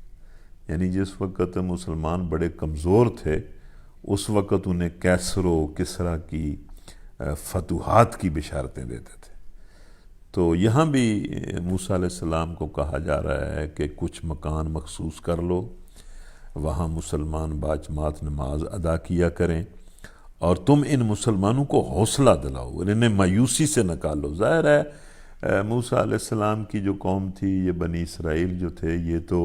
یعنی جس وقت مسلمان بڑے کمزور تھے اس وقت انہیں کیسر و کسریٰ کی فتوحات کی بشارتیں دیتے تھے۔ تو یہاں بھی موسیٰ علیہ السلام کو کہا جا رہا ہے کہ کچھ مکان مخصوص کر لو، وہاں مسلمان باجماعت نماز ادا کیا کریں، اور تم ان مسلمانوں کو حوصلہ دلاؤ اور انہیں مایوسی سے نکالو۔ ظاہر ہے موسیٰ علیہ السلام کی جو قوم تھی، یہ بنی اسرائیل جو تھے، یہ تو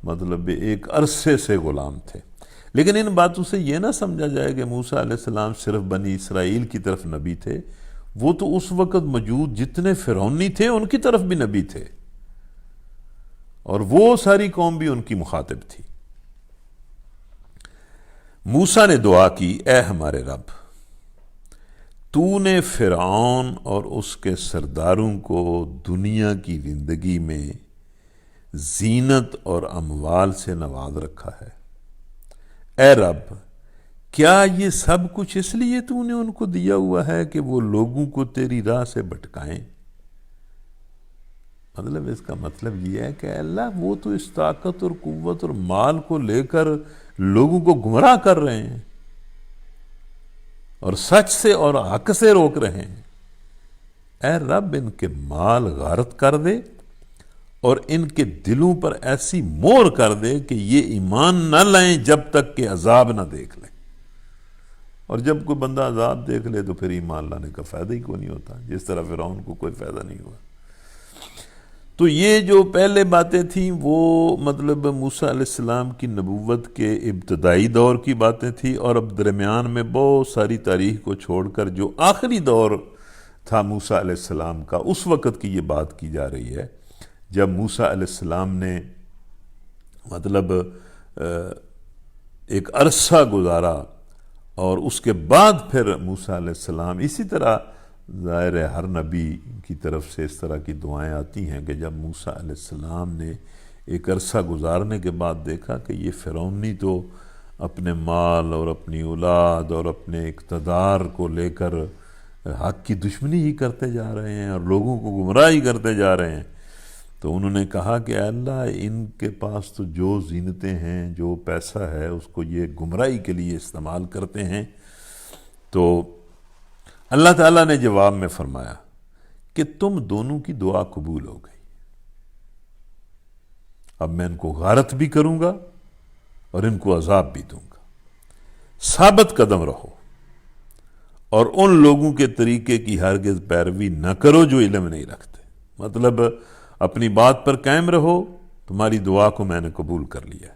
مطلب ایک عرصے سے غلام تھے، لیکن ان باتوں سے یہ نہ سمجھا جائے کہ موسیٰ علیہ السلام صرف بنی اسرائیل کی طرف نبی تھے، وہ تو اس وقت موجود جتنے فرعونی تھے ان کی طرف بھی نبی تھے، اور وہ ساری قوم بھی ان کی مخاطب تھی۔ موسیٰ نے دعا کی، اے ہمارے رب، تو نے فرعون اور اس کے سرداروں کو دنیا کی زندگی میں زینت اور اموال سے نواز رکھا ہے۔ اے رب، کیا یہ سب کچھ اس لیے تو نے ان کو دیا ہوا ہے کہ وہ لوگوں کو تیری راہ سے بھٹکائیں؟ مطلب اس کا مطلب یہ ہے کہ اللہ وہ تو اس طاقت اور قوت اور مال کو لے کر لوگوں کو گمراہ کر رہے ہیں اور سچ سے اور حق سے روک رہے ہیں۔ اے رب ان کے مال غارت کر دے اور ان کے دلوں پر ایسی مہر کر دے کہ یہ ایمان نہ لائیں جب تک کہ عذاب نہ دیکھ لیں، اور جب کوئی بندہ عذاب دیکھ لے تو پھر ایمان لانے کا فائدہ ہی کوئی نہیں ہوتا، جس طرح فرعون کو کوئی فائدہ نہیں ہوا۔ تو یہ جو پہلے باتیں تھیں وہ مطلب موسیٰ علیہ السلام کی نبوت کے ابتدائی دور کی باتیں تھیں، اور اب درمیان میں بہت ساری تاریخ کو چھوڑ کر جو آخری دور تھا موسیٰ علیہ السلام کا، اس وقت کی یہ بات کی جا رہی ہے جب موسیٰ علیہ السلام نے مطلب ایک عرصہ گزارا، اور اس کے بعد پھر موسیٰ علیہ السلام اسی طرح ظاہر ہے ہر نبی کی طرف سے اس طرح کی دعائیں آتی ہیں کہ جب موسیٰ علیہ السلام نے ایک عرصہ گزارنے کے بعد دیکھا کہ یہ فرعونی تو اپنے مال اور اپنی اولاد اور اپنے اقتدار کو لے کر حق کی دشمنی ہی کرتے جا رہے ہیں اور لوگوں کو گمراہی کرتے جا رہے ہیں، تو انہوں نے کہا کہ اللہ ان کے پاس تو جو زینتیں ہیں، جو پیسہ ہے، اس کو یہ گمراہی کے لیے استعمال کرتے ہیں۔ تو اللہ تعالیٰ نے جواب میں فرمایا کہ تم دونوں کی دعا قبول ہو گئی، اب میں ان کو غارت بھی کروں گا اور ان کو عذاب بھی دوں گا، ثابت قدم رہو اور ان لوگوں کے طریقے کی ہرگز پیروی نہ کرو جو علم نہیں رکھتے، مطلب اپنی بات پر قائم رہو، تمہاری دعا کو میں نے قبول کر لیا۔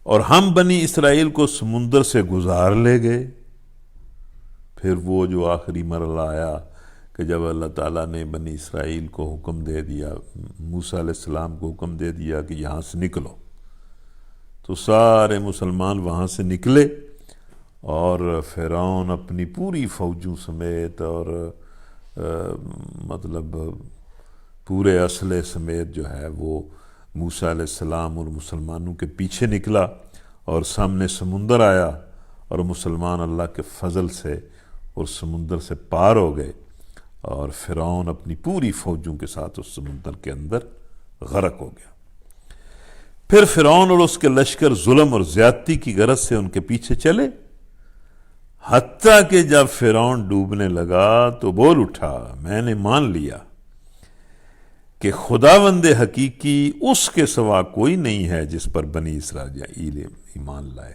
اور ہم بنی اسرائیل کو سمندر سے گزار لے گئے۔ پھر وہ جو آخری مرحلہ آیا کہ جب اللہ تعالیٰ نے بنی اسرائیل کو حکم دے دیا، موسیٰ علیہ السلام کو حکم دے دیا کہ یہاں سے نکلو، تو سارے مسلمان وہاں سے نکلے، اور فرعون اپنی پوری فوجوں سمیت اور مطلب پورے اسلحے سمیت جو ہے وہ موسیٰ علیہ السلام اور مسلمانوں کے پیچھے نکلا، اور سامنے سمندر آیا، اور مسلمان اللہ کے فضل سے اور سمندر سے پار ہو گئے، اور فرعون اپنی پوری فوجوں کے ساتھ اس سمندر کے اندر غرق ہو گیا۔ پھر فرعون اور اس کے لشکر ظلم اور زیادتی کی غرض سے ان کے پیچھے چلے، حتیٰ کہ جب فرعون ڈوبنے لگا تو بول اٹھا، میں نے مان لیا کہ خداوند حقیقی اس کے سوا کوئی نہیں ہے جس پر بنی اسرائیل ایمان لائے۔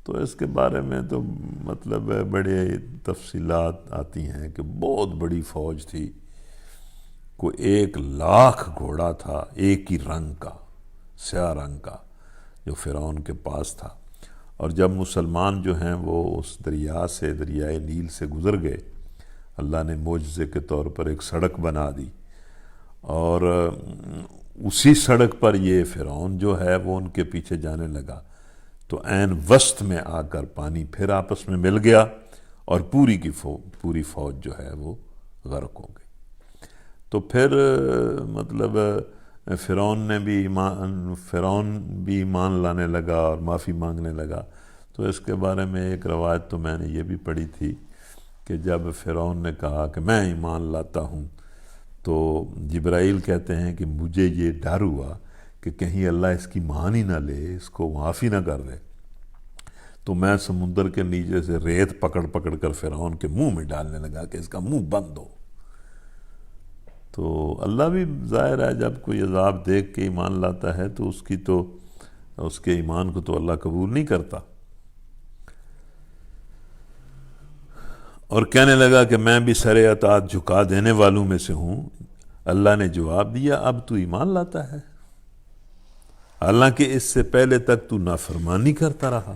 تو اس کے بارے میں تو مطلب بڑے تفصیلات آتی ہیں کہ بہت بڑی فوج تھی، کوئی 1,00,000 گھوڑا تھا، ایک ہی رنگ کا، سیاہ رنگ کا، جو فرعون کے پاس تھا۔ اور جب مسلمان جو ہیں وہ اس دریا سے، دریائے نیل سے گزر گئے، اللہ نے معجزے کے طور پر ایک سڑک بنا دی، اور اسی سڑک پر یہ فرعون جو ہے وہ ان کے پیچھے جانے لگا، تو عین وسط میں آ کر پانی پھر آپس میں مل گیا، اور پوری فوج جو ہے وہ غرق ہو گئی۔ تو پھر مطلب فرعون بھی ایمان لانے لگا اور معافی مانگنے لگا۔ تو اس کے بارے میں ایک روایت تو میں نے یہ بھی پڑھی تھی کہ جب فرعون نے کہا کہ میں ایمان لاتا ہوں، تو جبرائیل کہتے ہیں کہ مجھے یہ ڈر ہوا کہ کہیں اللہ اس کی مان ہی نہ لے، اس کو معافی نہ کر دے، تو میں سمندر کے نیچے سے ریت پکڑ پکڑ کر فرعون کے منہ میں ڈالنے لگا کہ اس کا منہ بند ہو۔ تو اللہ بھی ظاہر ہے جب کوئی عذاب دیکھ کے ایمان لاتا ہے تو اس کے ایمان کو تو اللہ قبول نہیں کرتا، اور کہنے لگا کہ میں بھی سر اطاعت جھکا دینے والوں میں سے ہوں۔ اللہ نے جواب دیا، اب تو ایمان لاتا ہے، حالانکہ اس سے پہلے تک تو نافرمانی کرتا رہا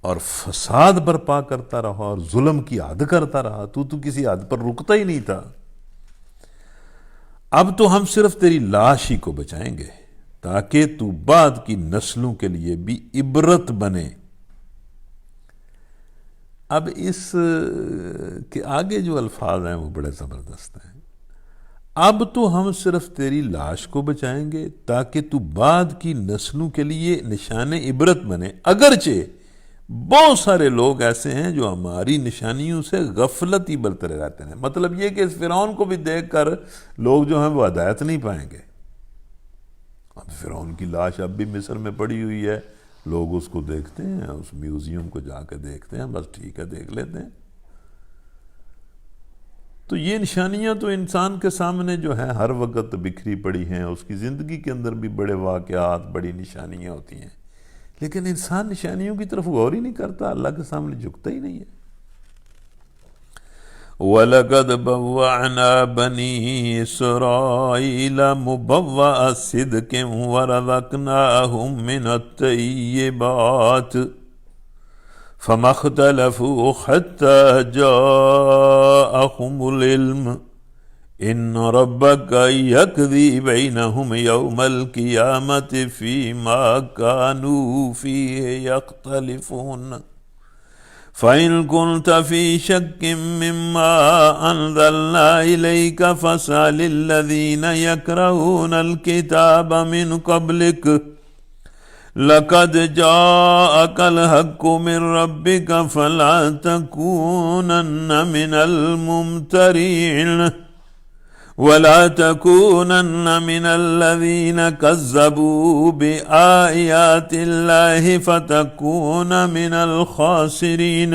اور فساد برپا کرتا رہا اور ظلم کی حد کرتا رہا، تو کسی حد پر رکتا ہی نہیں تھا۔ اب تو ہم صرف تیری لاش ہی کو بچائیں گے تاکہ تو بعد کی نسلوں کے لیے بھی عبرت بنے۔ اب اس کے آگے جو الفاظ ہیں وہ بڑے زبردست ہیں۔ اب تو ہم صرف تیری لاش کو بچائیں گے تاکہ تو بعد کی نسلوں کے لیے نشان عبرت بنے، اگرچہ بہت سارے لوگ ایسے ہیں جو ہماری نشانیوں سے غفلت ہی برتتے رہتے ہیں۔ مطلب یہ کہ اس فرعون کو بھی دیکھ کر لوگ جو ہیں وہ ہدایت نہیں پائیں گے۔ اب فرعون کی لاش اب بھی مصر میں پڑی ہوئی ہے، لوگ اس کو دیکھتے ہیں، اس میوزیم کو جا کے دیکھتے ہیں، بس ٹھیک ہے دیکھ لیتے ہیں۔ تو یہ نشانیاں تو انسان کے سامنے جو ہیں ہر وقت بکھری پڑی ہیں، اس کی زندگی کے اندر بھی بڑے واقعات، بڑی نشانیاں ہوتی ہیں، لیکن انسان نشانیوں کی طرف غور ہی نہیں کرتا، اللہ کے سامنے جھکتا ہی نہیں ہے۔ وَلَقَدْ بَوَّعْنَا بَنِي إِسْرَائِيلَ مُبَوَّعَ صِدْقٍ وَرَزَقْنَاهُمْ مِنَ الطَّيِّبَاتِ فَمَا اخْتَلَفُوا حَتَّى جَاءَهُمُ الْعِلْمُ إِنَّ رَبَّكَ يَقْضِي بَيْنَهُمْ يَوْمَ الْقِيَامَةِ فِيمَا كَانُوا فِيهِ يَخْتَلِفُونَ فَإِن كُنتَ فِي شَكٍّ مِّمَّا أَنزَلْنَا إِلَيْكَ فَاسْأَلِ الَّذِينَ يَقْرَؤُونَ الْكِتَابَ مِن قَبْلِكَ لَقَدْ جَاءَكَ الْحَقُّ مِن رَّبِّكَ فَلَا تَكُونَنَّ مِنَ الْمُمْتَرِينَ وَلَا تَكُونَنَّ مِنَ الَّذِينَ كَذَّبُوا بِآيَاتِ اللَّهِ فَتَكُونَ مِنَ الْخَاسِرِينَ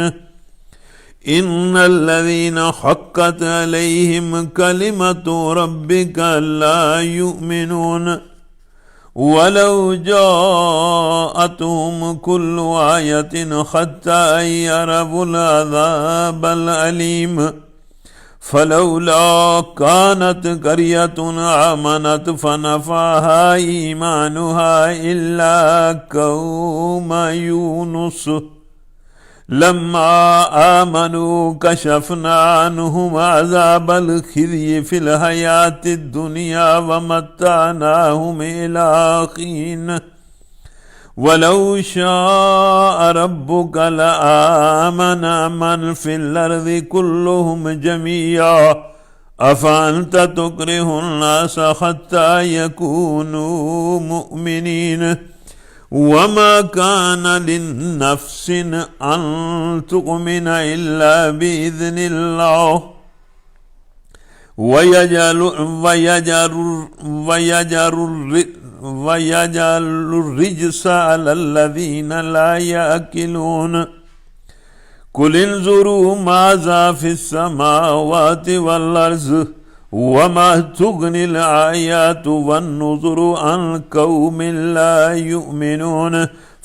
إِنَّ الَّذِينَ حَقَّتْ عَلَيْهِمْ كَلِمَةُ رَبِّكَ لَا يُؤْمِنُونَ وَلَوْ جَاءَتْهُمْ كُلُّ آيَةٍ حَتَّى أَن يَرَوُا الْعَذَابَ الْأَلِيمَ فَلَوْلَا كَانَتْ قَرْيَةٌ آمَنَتْ فَنَفَعَهَا إِيمَانُهَا إِلَّا قَوْمَ يُونُسَ لَمَّا آمَنُوا كَشَفْنَا عَنْهُمْ عَذَابَ الْخِزْيِ فِي الْحَيَاةِ الدُّنْيَا وَمَتَّعْنَاهُمْ إِلَىٰ حِينٍ وَلَوْ شَاءَ رَبُّكَ لَآمَنَ مَنْ فِي الْأَرْضِ كُلُّهُمْ جَمِيعًا أَفَأَنْتَ تُكْرِهُ النَّاسَ حَتَّى يَكُونُوا مُؤْمِنِينَ وَمَا كَانَ لِلنَّفْسٍ أَنْ تُؤْمِنَ إِلَّا بِإِذْنِ اللَّهِ وَيَجْعَلُ الرِّجْسَ عَلَى الَّذِينَ لَا يَعْقِلُونَ قُلِ انظُرُوا مَاذَا فِي السَّمَاوَاتِ وَالْأَرْضِ وَمَا تُغْنِي الْآيَاتُ وَالنُّذُرُ عَنْ قَوْمٍ لَا يُؤْمِنُونَ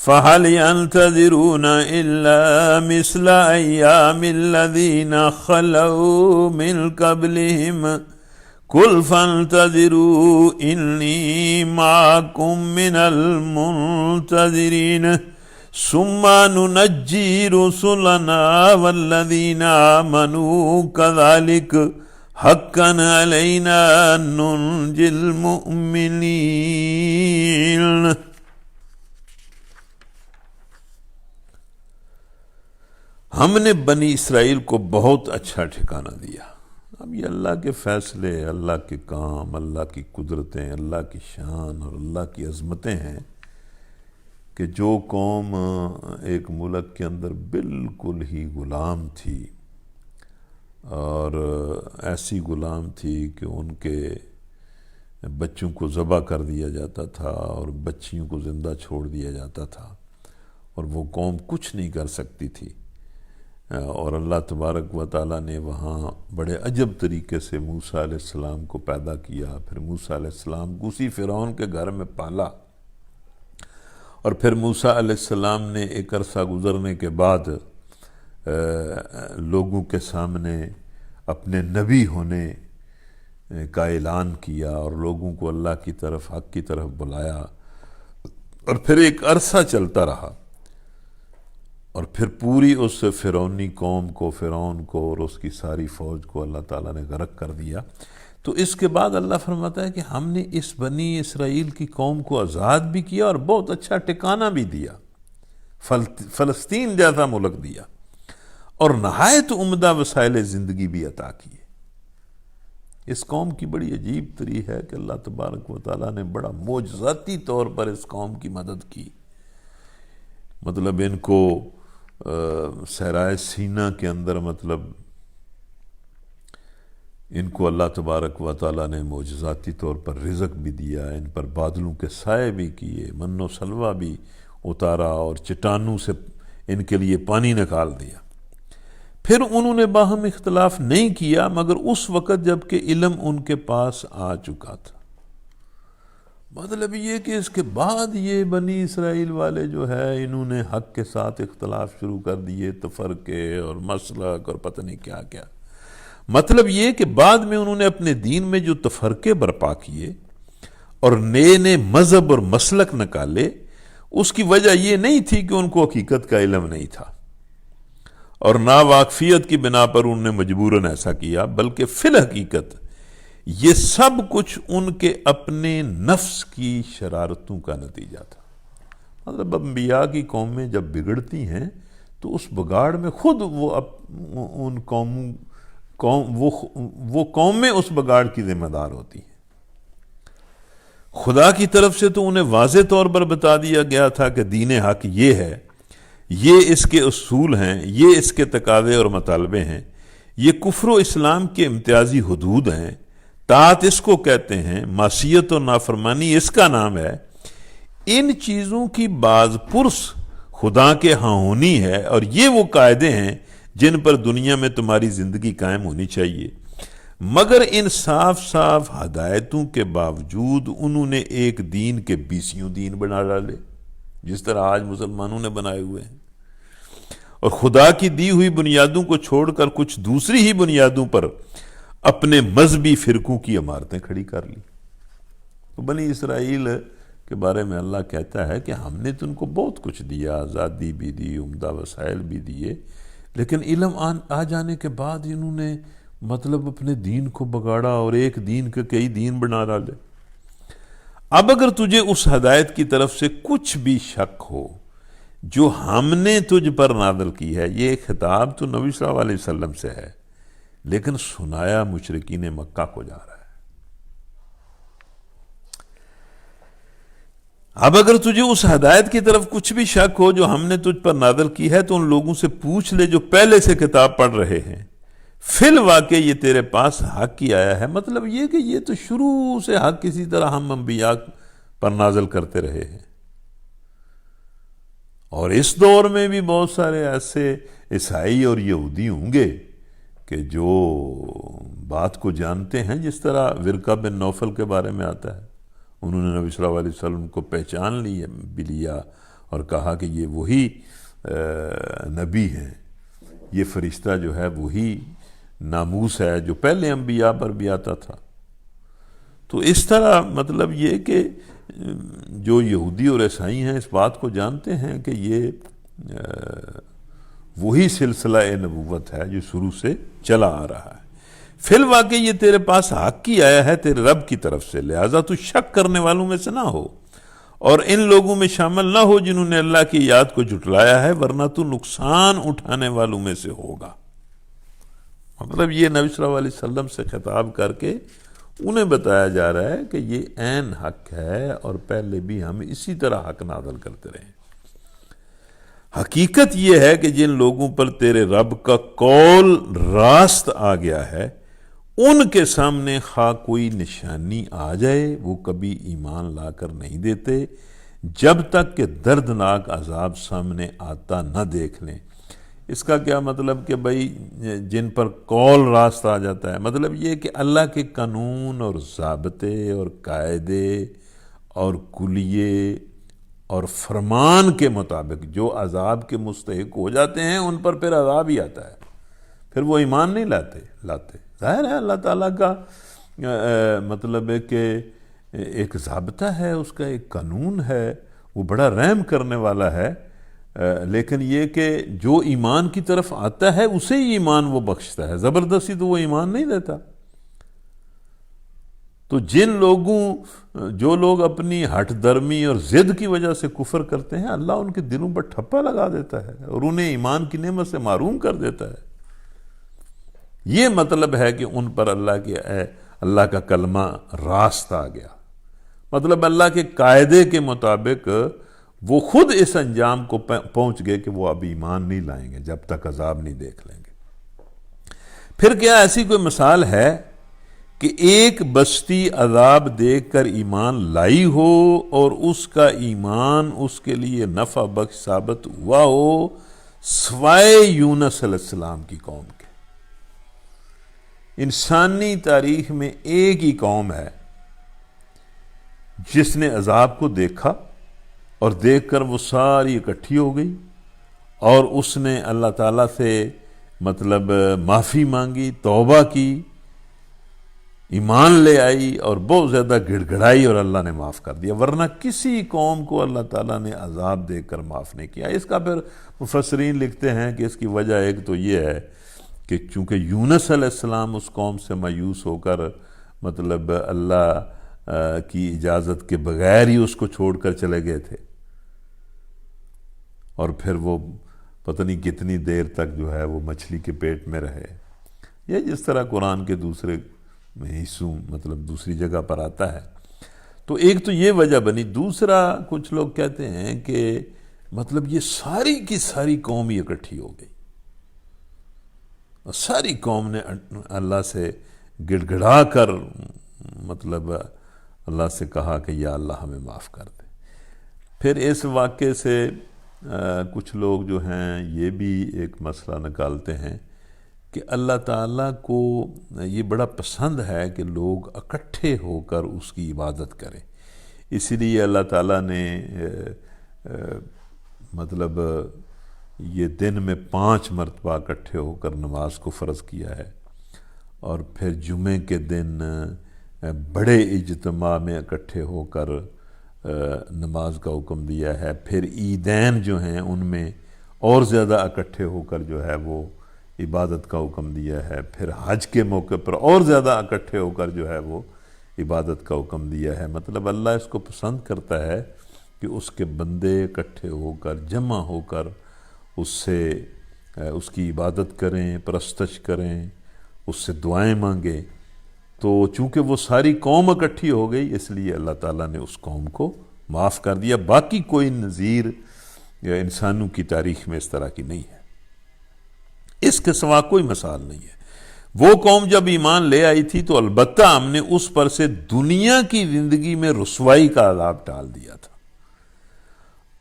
فَهَلْ يَنْتَظِرُونَ إِلَّا مِثْلَ أَيَّامِ الَّذِينَ خَلَوْا مِنْ قَبْلِهِمْ قُلْ فَانْتَظِرُوا إِنِّي مَعَكُمْ مِنَ الْمُنْتَظِرِينَ ثُمَّ نُنَجِّي رُسُلَنَا وَالَّذِينَ آمَنُوا كَذَلِكَ حَقًّا عَلَيْنَا نُنْجِي الْمُؤْمِنِينَ۔ ہم نے بنی اسرائیل کو بہت اچھا ٹھکانہ دیا۔ اب یہ اللہ کے فیصلے، اللہ کے کام، اللہ کی قدرتیں، اللہ کی شان اور اللہ کی عظمتیں ہیں کہ جو قوم ایک ملک کے اندر بالکل ہی غلام تھی، اور ایسی غلام تھی کہ ان کے بچوں کو ذبح کر دیا جاتا تھا اور بچیوں کو زندہ چھوڑ دیا جاتا تھا، اور وہ قوم کچھ نہیں کر سکتی تھی، اور اللہ تبارک و تعالیٰ نے وہاں بڑے عجب طریقے سے موسیٰ علیہ السلام کو پیدا کیا، پھر موسیٰ علیہ السلام کو اسی فرعون کے گھر میں پالا، اور پھر موسیٰ علیہ السلام نے ایک عرصہ گزرنے کے بعد لوگوں کے سامنے اپنے نبی ہونے کا اعلان کیا اور لوگوں کو اللہ کی طرف، حق کی طرف بلایا، اور پھر ایک عرصہ چلتا رہا، اور پھر پوری اس فرعونی قوم کو، فرعون کو اور اس کی ساری فوج کو اللہ تعالیٰ نے غرق کر دیا۔ تو اس کے بعد اللہ فرماتا ہے کہ ہم نے اس بنی اسرائیل کی قوم کو آزاد بھی کیا اور بہت اچھا ٹھکانہ بھی دیا، فلسطین جیسا ملک دیا، اور نہایت عمدہ وسائل زندگی بھی عطا کیے۔ اس قوم کی بڑی عجیب تری ہے کہ اللہ تبارک و تعالیٰ نے بڑا معجزاتی طور پر اس قوم کی مدد کی. مطلب ان کو صحرائے سینا کے اندر مطلب ان کو اللہ تبارک و تعالیٰ نے معجزاتی طور پر رزق بھی دیا، ان پر بادلوں کے سائے بھی کیے، من و سلوہ بھی اتارا اور چٹانوں سے ان کے لیے پانی نکال دیا. پھر انہوں نے باہم اختلاف نہیں کیا مگر اس وقت جب کہ علم ان کے پاس آ چکا تھا. مطلب یہ کہ اس کے بعد یہ بنی اسرائیل والے جو ہے انہوں نے حق کے ساتھ اختلاف شروع کر دیے، تفرقے اور مسلک اور پتہ نہیں کیا کیا. مطلب یہ کہ بعد میں انہوں نے اپنے دین میں جو تفرقے برپا کیے اور نئے نئے مذہب اور مسلک نکالے، اس کی وجہ یہ نہیں تھی کہ ان کو حقیقت کا علم نہیں تھا اور ناواقفیت کی بنا پر انہوں نے مجبوراً ایسا کیا، بلکہ فی الحقیقت یہ سب کچھ ان کے اپنے نفس کی شرارتوں کا نتیجہ تھا. مطلب انبیاء کی قومیں جب بگڑتی ہیں تو اس بگاڑ میں خود وہ قومیں اس بگاڑ کی ذمہ دار ہوتی ہیں. خدا کی طرف سے تو انہیں واضح طور پر بتا دیا گیا تھا کہ دین حق یہ ہے، یہ اس کے اصول ہیں، یہ اس کے تقاضے اور مطالبے ہیں، یہ کفر و اسلام کے امتیازی حدود ہیں، طاعت اس کو کہتے ہیں، معصیت اور نافرمانی اس کا نام ہے. ان چیزوں کی باز پرس خدا کے ہاں ہونی ہے اور یہ وہ قاعدے ہیں جن پر دنیا میں تمہاری زندگی قائم ہونی چاہیے. مگر ان صاف صاف ہدایتوں کے باوجود انہوں نے ایک دین کے 20 دین بنا ڈالے، جس طرح آج مسلمانوں نے بنائے ہوئے ہیں، اور خدا کی دی ہوئی بنیادوں کو چھوڑ کر کچھ دوسری ہی بنیادوں پر اپنے مذہبی فرقوں کی عمارتیں کھڑی کر لی. تو بنی اسرائیل کے بارے میں اللہ کہتا ہے کہ ہم نے تو ان کو بہت کچھ دیا، آزادی بھی دی، عمدہ وسائل بھی دیے، لیکن علم آ جانے کے بعد انہوں نے مطلب اپنے دین کو بگاڑا اور ایک دین کے کئی دین بنا ڈالے. اب اگر تجھے اس ہدایت کی طرف سے کچھ بھی شک ہو جو ہم نے تجھ پر نازل کی ہے، یہ خطاب تو نبی صلی اللہ علیہ وسلم سے ہے لیکن سنایا مشرکین مکہ کو جا رہا ہے. اب اگر تجھے اس ہدایت کی طرف کچھ بھی شک ہو جو ہم نے تجھ پر نازل کی ہے تو ان لوگوں سے پوچھ لے جو پہلے سے کتاب پڑھ رہے ہیں، فی الواقع یہ تیرے پاس حق ہی آیا ہے. مطلب یہ کہ یہ تو شروع سے حق کسی طرح ہم انبیاء پر نازل کرتے رہے ہیں، اور اس دور میں بھی بہت سارے ایسے عیسائی اور یہودی ہوں گے کہ جو بات کو جانتے ہیں، جس طرح ورقہ بن نوفل کے بارے میں آتا ہے. انہوں نے نبی صلی اللہ علیہ وسلم کو پہچان لیا اور کہا کہ یہ وہی نبی ہیں، یہ فرشتہ جو ہے وہی ناموس ہے جو پہلے انبیاء پر بھی آتا تھا. تو اس طرح مطلب یہ کہ جو یہودی اور عیسائی ہیں اس بات کو جانتے ہیں کہ یہ وہی سلسلہ نبوت ہے جو شروع سے چلا آ رہا ہے. فی الواقع یہ تیرے پاس حق ہی آیا ہے تیرے رب کی طرف سے، لہذا تو شک کرنے والوں میں سے نہ ہو اور ان لوگوں میں شامل نہ ہو جنہوں نے اللہ کی یاد کو جھٹلایا ہے، ورنہ تو نقصان اٹھانے والوں میں سے ہوگا. مطلب یہ نبی صلی اللہ علیہ وسلم سے خطاب کر کے انہیں بتایا جا رہا ہے کہ یہ عین حق ہے اور پہلے بھی ہم اسی طرح حق نازل کرتے رہے. حقیقت یہ ہے کہ جن لوگوں پر تیرے رب کا قول راست آ گیا ہے، ان کے سامنے خواہ کوئی نشانی آ جائے وہ کبھی ایمان لا کر نہیں دیتے جب تک کہ دردناک عذاب سامنے آتا نہ دیکھ لیں. اس کا کیا مطلب کہ بھائی جن پر قول راست آ جاتا ہے، مطلب یہ کہ اللہ کے قانون اور ضابطے اور قاعدے اور کلیے اور فرمان کے مطابق جو عذاب کے مستحق ہو جاتے ہیں ان پر پھر عذاب ہی آتا ہے، پھر وہ ایمان نہیں لاتے. ظاہر ہے اللہ تعالیٰ کا مطلب ہے کہ ایک ضابطہ ہے، اس کا ایک قانون ہے، وہ بڑا رحم کرنے والا ہے، لیکن یہ کہ جو ایمان کی طرف آتا ہے اسے ہی ایمان وہ بخشتا ہے، زبردستی تو وہ ایمان نہیں دیتا. تو جو لوگ اپنی ہٹ درمی اور ضد کی وجہ سے کفر کرتے ہیں، اللہ ان کے دلوں پر ٹھپا لگا دیتا ہے اور انہیں ایمان کی نعمت سے محروم کر دیتا ہے. یہ مطلب ہے کہ ان پر اللہ کے اللہ کا کلمہ راست آ گیا، مطلب اللہ کے قاعدے کے مطابق وہ خود اس انجام کو پہنچ گئے کہ وہ اب ایمان نہیں لائیں گے جب تک عذاب نہیں دیکھ لیں گے۔ پھر کیا ایسی کوئی مثال ہے کہ ایک بستی عذاب دیکھ کر ایمان لائی ہو اور اس کا ایمان اس کے لیے نفع بخش ثابت ہوا ہو سوائے یونس علیہ السلام کی قوم کے؟ انسانی تاریخ میں ایک ہی قوم ہے جس نے عذاب کو دیکھا اور دیکھ کر وہ ساری اکٹھی ہو گئی اور اس نے اللہ تعالیٰ سے مطلب معافی مانگی، توبہ کی، ایمان لے آئی اور بہت زیادہ گڑ گڑائی اور اللہ نے معاف کر دیا، ورنہ کسی قوم کو اللہ تعالیٰ نے عذاب دے کر معاف نہیں کیا۔ اس کا پھر مفسرین لکھتے ہیں کہ اس کی وجہ ایک تو یہ ہے کہ چونکہ یونس علیہ السلام اس قوم سے مایوس ہو کر مطلب اللہ کی اجازت کے بغیر ہی اس کو چھوڑ کر چلے گئے تھے، اور پھر وہ پتہ نہیں کتنی دیر تک جو ہے وہ مچھلی کے پیٹ میں رہے، یا جس طرح قرآن کے دوسرے حصوں مطلب دوسری جگہ پر آتا ہے۔ تو ایک تو یہ وجہ بنی، دوسرا کچھ لوگ کہتے ہیں کہ مطلب یہ ساری کی ساری قوم ہی اکٹھی ہو گئی اور ساری قوم نے اللہ سے گڑ گڑا کر مطلب اللہ سے کہا کہ یا اللہ ہمیں معاف کر دے۔ پھر اس واقعے سے کچھ لوگ جو ہیں یہ بھی ایک مسئلہ نکالتے ہیں کہ اللہ تعالیٰ کو یہ بڑا پسند ہے کہ لوگ اکٹھے ہو کر اس کی عبادت کریں، اسی لیے اللہ تعالیٰ نے مطلب یہ دن میں 5 مرتبہ اکٹھے ہو کر نماز کو فرض کیا ہے، اور پھر جمعے کے دن بڑے اجتماع میں اکٹھے ہو کر نماز کا حکم دیا ہے، پھر عیدین جو ہیں ان میں اور زیادہ اکٹھے ہو کر جو ہے وہ عبادت کا حکم دیا ہے، پھر حج کے موقع پر اور زیادہ اکٹھے ہو کر جو ہے وہ عبادت کا حکم دیا ہے۔ مطلب اللہ اس کو پسند کرتا ہے کہ اس کے بندے اکٹھے ہو کر جمع ہو کر اس کی عبادت کریں، پرستش کریں، اس سے دعائیں مانگیں۔ تو چونکہ وہ ساری قوم اکٹھی ہو گئی اس لیے اللہ تعالیٰ نے اس قوم کو معاف کر دیا، باقی کوئی نظیر یا انسانوں کی تاریخ میں اس طرح کی نہیں ہے، اس کے سوا کوئی مثال نہیں ہے۔ وہ قوم جب ایمان لے آئی تھی تو البتہ ہم نے اس پر سے دنیا کی زندگی میں رسوائی کا عذاب ٹال دیا تھا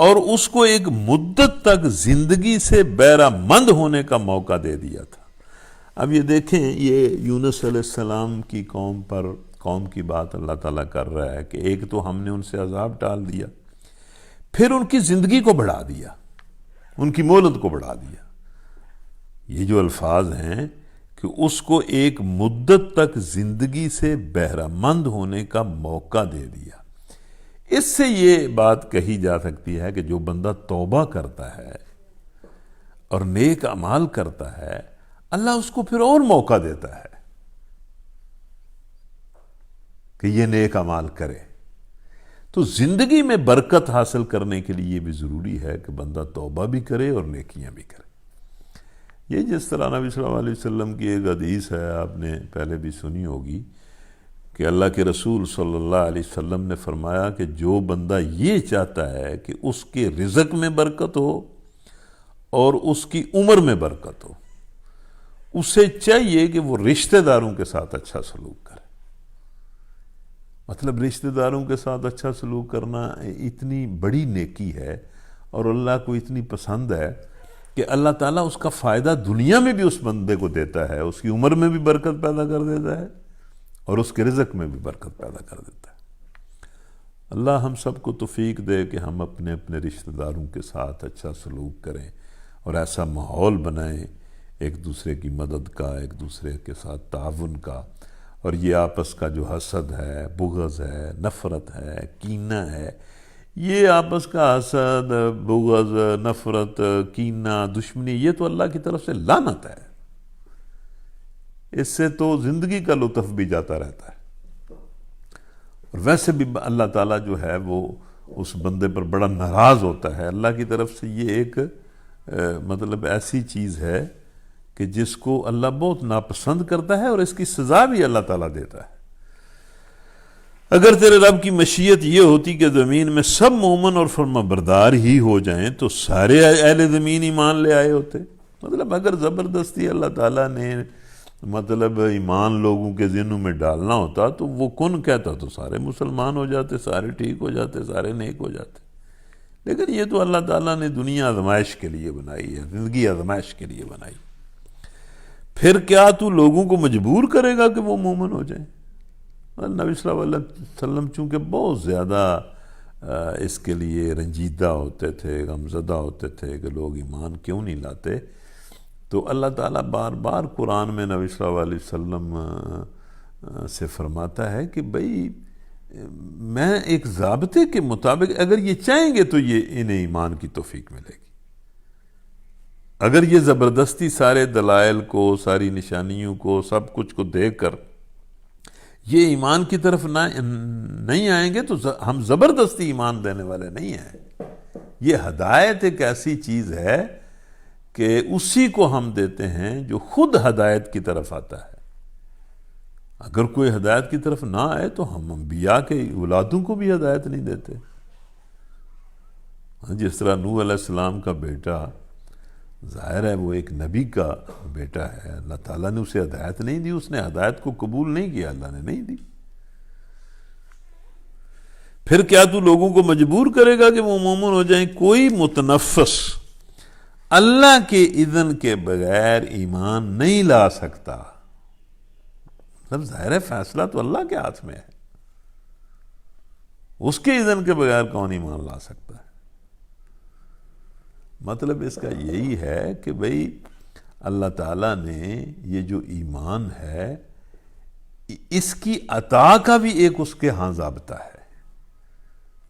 اور اس کو ایک مدت تک زندگی سے بہرہ مند ہونے کا موقع دے دیا تھا۔ اب یہ دیکھیں، یہ یونس علیہ السلام کی قوم کی بات اللہ تعالیٰ کر رہا ہے کہ ایک تو ہم نے ان سے عذاب ٹال دیا، پھر ان کی زندگی کو بڑھا دیا، ان کی مہلت کو بڑھا دیا۔ یہ جو الفاظ ہیں کہ اس کو ایک مدت تک زندگی سے بہرہ مند ہونے کا موقع دے دیا، اس سے یہ بات کہی جا سکتی ہے کہ جو بندہ توبہ کرتا ہے اور نیک اعمال کرتا ہے اللہ اس کو پھر اور موقع دیتا ہے کہ یہ نیک اعمال کرے۔ تو زندگی میں برکت حاصل کرنے کے لیے یہ بھی ضروری ہے کہ بندہ توبہ بھی کرے اور نیکیاں بھی کرے۔ یہ جس طرح نبی صلی اللہ علیہ وسلم کی ایک حدیث ہے، آپ نے پہلے بھی سنی ہوگی، کہ اللہ کے رسول صلی اللہ علیہ وسلم نے فرمایا کہ جو بندہ یہ چاہتا ہے کہ اس کے رزق میں برکت ہو اور اس کی عمر میں برکت ہو، اسے چاہیے کہ وہ رشتہ داروں کے ساتھ اچھا سلوک کرے۔ مطلب رشتہ داروں کے ساتھ اچھا سلوک کرنا اتنی بڑی نیکی ہے اور اللہ کو اتنی پسند ہے کہ اللہ تعالیٰ اس کا فائدہ دنیا میں بھی اس بندے کو دیتا ہے، اس کی عمر میں بھی برکت پیدا کر دیتا ہے اور اس کے رزق میں بھی برکت پیدا کر دیتا ہے۔ اللہ ہم سب کو توفیق دے کہ ہم اپنے اپنے رشتہ داروں کے ساتھ اچھا سلوک کریں اور ایسا ماحول بنائیں ایک دوسرے کی مدد کا، ایک دوسرے کے ساتھ تعاون کا، اور یہ آپس کا جو حسد ہے، بغض ہے، نفرت ہے، کینہ ہے، یہ آپس کا حسد، بغض، نفرت، کینہ، دشمنی، یہ تو اللہ کی طرف سے لعنت ہے۔ اس سے تو زندگی کا لطف بھی جاتا رہتا ہے، اور ویسے بھی اللہ تعالیٰ جو ہے وہ اس بندے پر بڑا ناراض ہوتا ہے۔ اللہ کی طرف سے یہ ایک مطلب ایسی چیز ہے کہ جس کو اللہ بہت ناپسند کرتا ہے اور اس کی سزا بھی اللہ تعالیٰ دیتا ہے۔ اگر تیرے رب کی مشیت یہ ہوتی کہ زمین میں سب مومن اور فرما بردار ہی ہو جائیں تو سارے اہل زمین ایمان لے آئے ہوتے. مطلب اگر زبردستی اللہ تعالیٰ نے مطلب ایمان لوگوں کے ذہنوں میں ڈالنا ہوتا تو وہ کن کہتا تو سارے مسلمان ہو جاتے، سارے ٹھیک ہو جاتے، سارے نیک ہو جاتے. لیکن یہ تو اللہ تعالیٰ نے دنیا آزمائش کے لیے بنائی ہے، زندگی آزمائش کے لیے بنائی. پھر کیا تو لوگوں کو مجبور کرے گا کہ وہ مومن ہو جائیں؟ نبی صلی اللہ علیہ وسلم چونکہ بہت زیادہ اس کے لیے رنجیدہ ہوتے تھے، غمزدہ ہوتے تھے کہ لوگ ایمان کیوں نہیں لاتے، تو اللہ تعالیٰ بار بار قرآن میں نبی صلی اللہ علیہ وسلم سے فرماتا ہے کہ بھئی میں ایک ضابطے کے مطابق اگر یہ چاہیں گے تو یہ انہیں ایمان کی توفیق ملے گی. اگر یہ زبردستی سارے دلائل کو، ساری نشانیوں کو، سب کچھ کو دیکھ کر یہ ایمان کی طرف نہیں آئیں گے تو ہم زبردستی ایمان دینے والے نہیں ہیں. یہ ہدایت ایک ایسی چیز ہے کہ اسی کو ہم دیتے ہیں جو خود ہدایت کی طرف آتا ہے. اگر کوئی ہدایت کی طرف نہ آئے تو ہم انبیاء کے اولادوں کو بھی ہدایت نہیں دیتے. جس طرح نوح علیہ السلام کا بیٹا ظاہر ہے وہ ایک نبی کا بیٹا ہے، اللہ تعالیٰ نے اسے ہدایت نہیں دی، اس نے ہدایت کو قبول نہیں کیا، اللہ نے نہیں دی. پھر کیا تو لوگوں کو مجبور کرے گا کہ وہ مومن ہو جائیں؟ کوئی متنفس اللہ کے اذن کے بغیر ایمان نہیں لا سکتا. مطلب ظاہر ہے فیصلہ تو اللہ کے ہاتھ میں ہے، اس کے اذن کے بغیر کون ایمان لا سکتا ہے؟ مطلب اس کا یہی ہے کہ بھئی اللہ تعالیٰ نے یہ جو ایمان ہے اس کی عطا کا بھی ایک اس کے ہاں ضابطہ ہے.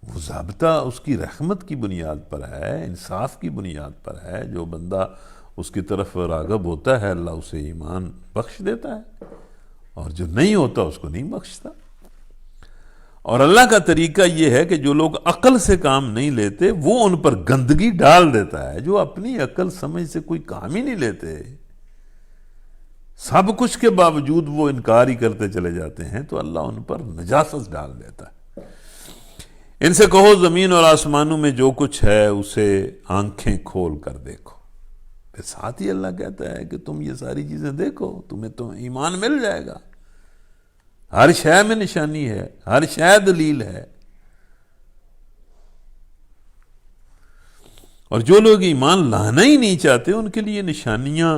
وہ ضابطہ اس کی رحمت کی بنیاد پر ہے، انصاف کی بنیاد پر ہے. جو بندہ اس کی طرف راغب ہوتا ہے اللہ اسے ایمان بخش دیتا ہے، اور جو نہیں ہوتا اس کو نہیں بخشتا. اور اللہ کا طریقہ یہ ہے کہ جو لوگ عقل سے کام نہیں لیتے وہ ان پر گندگی ڈال دیتا ہے. جو اپنی عقل سمجھ سے کوئی کام ہی نہیں لیتے، سب کچھ کے باوجود وہ انکار ہی کرتے چلے جاتے ہیں، تو اللہ ان پر نجاست ڈال دیتا ہے. ان سے کہو زمین اور آسمانوں میں جو کچھ ہے اسے آنکھیں کھول کر دیکھو. پھر ساتھ ہی اللہ کہتا ہے کہ تم یہ ساری چیزیں دیکھو، تمہیں تو ایمان مل جائے گا. ہر شے میں نشانی ہے، ہر شے دلیل ہے. اور جو لوگ ایمان لانا ہی نہیں چاہتے ان کے لیے نشانیاں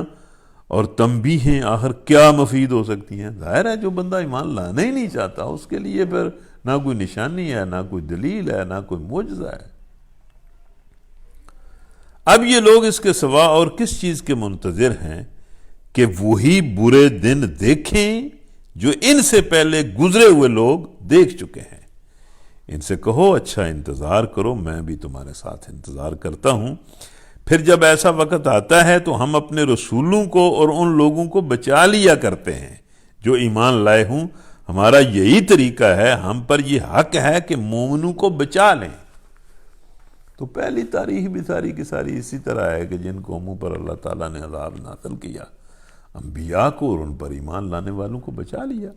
اور تنبیہیں آخر کیا مفید ہو سکتی ہیں؟ ظاہر ہے جو بندہ ایمان لانا ہی نہیں چاہتا اس کے لیے پھر نہ کوئی نشانی ہے، نہ کوئی دلیل ہے، نہ کوئی معجزہ ہے. اب یہ لوگ اس کے سوا اور کس چیز کے منتظر ہیں کہ وہی برے دن دیکھیں جو ان سے پہلے گزرے ہوئے لوگ دیکھ چکے ہیں. ان سے کہو اچھا انتظار کرو، میں بھی تمہارے ساتھ انتظار کرتا ہوں. پھر جب ایسا وقت آتا ہے تو ہم اپنے رسولوں کو اور ان لوگوں کو بچا لیا کرتے ہیں جو ایمان لائے ہوں. ہمارا یہی طریقہ ہے، ہم پر یہ حق ہے کہ مومنوں کو بچا لیں. تو پہلی تاریخ بھی ساری کی ساری اسی طرح ہے کہ جن قوموں پر اللہ تعالیٰ نے عذاب نازل کیا، انبیاء کو اور ان پر ایمان لانے والوں کو بچا لیا.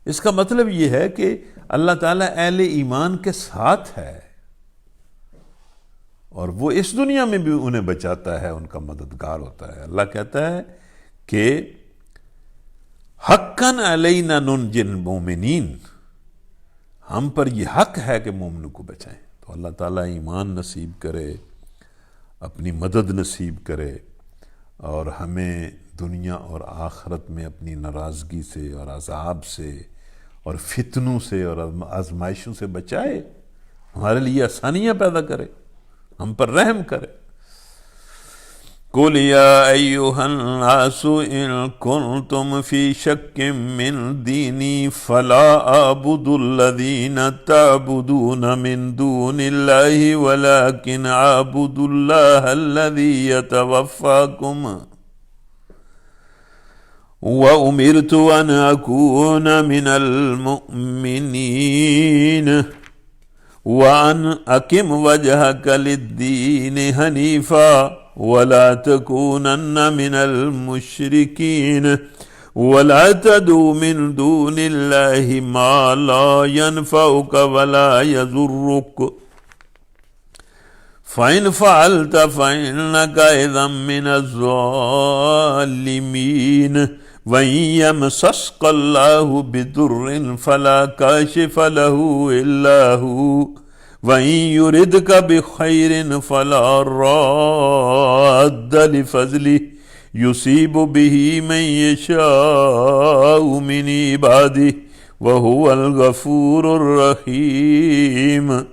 اس کا مطلب یہ ہے کہ اللہ تعالیٰ اہل ایمان کے ساتھ ہے، اور وہ اس دنیا میں بھی انہیں بچاتا ہے، ان کا مددگار ہوتا ہے. اللہ کہتا ہے کہ حقاً علینا ننجی المؤمنین، ہم پر یہ حق ہے کہ مومنوں کو بچائیں. تو اللہ تعالیٰ ایمان نصیب کرے، اپنی مدد نصیب کرے، اور ہمیں دنیا اور آخرت میں اپنی ناراضگی سے اور عذاب سے اور فتنوں سے اور آزمائشوں سے بچائے، ہمارے لیے آسانیاں پیدا کرے، ہم پر رحم کرے. قُلْ يَا أَيُّهَا النَّاسُ إِن كُنتُمْ فِي شَكٍّ مِّن دِينِي فَلَا أَعْبُدُ الَّذِينَ تَعْبُدُونَ مِن دُونِ اللَّهِ وَلَكِنْ أَعْبُدُ اللَّهَ الَّذِي يَتَوَفَّاكُمْ وَأُمِرْتُ أَنْ أَكُونَ مِنَ الْمُؤْمِنِينَ وَأَنْ أَقِمْ وَجْهَكَ لِلدِّينِ حَنِيفًا وَلَا تَكُونَنَّ مِنَ الْمُشْرِكِينَ ولا تدع من دون الله ما لا ينفعك ولا يضرك فإن فعلت فإنك إذا من الظالمين وإن يمسسك الله بضر فلا كاشف له إلا هو وإن يردك بخير فلا راد لفضله يصيب به من يشاء من عباده وهو الغفور الرحيم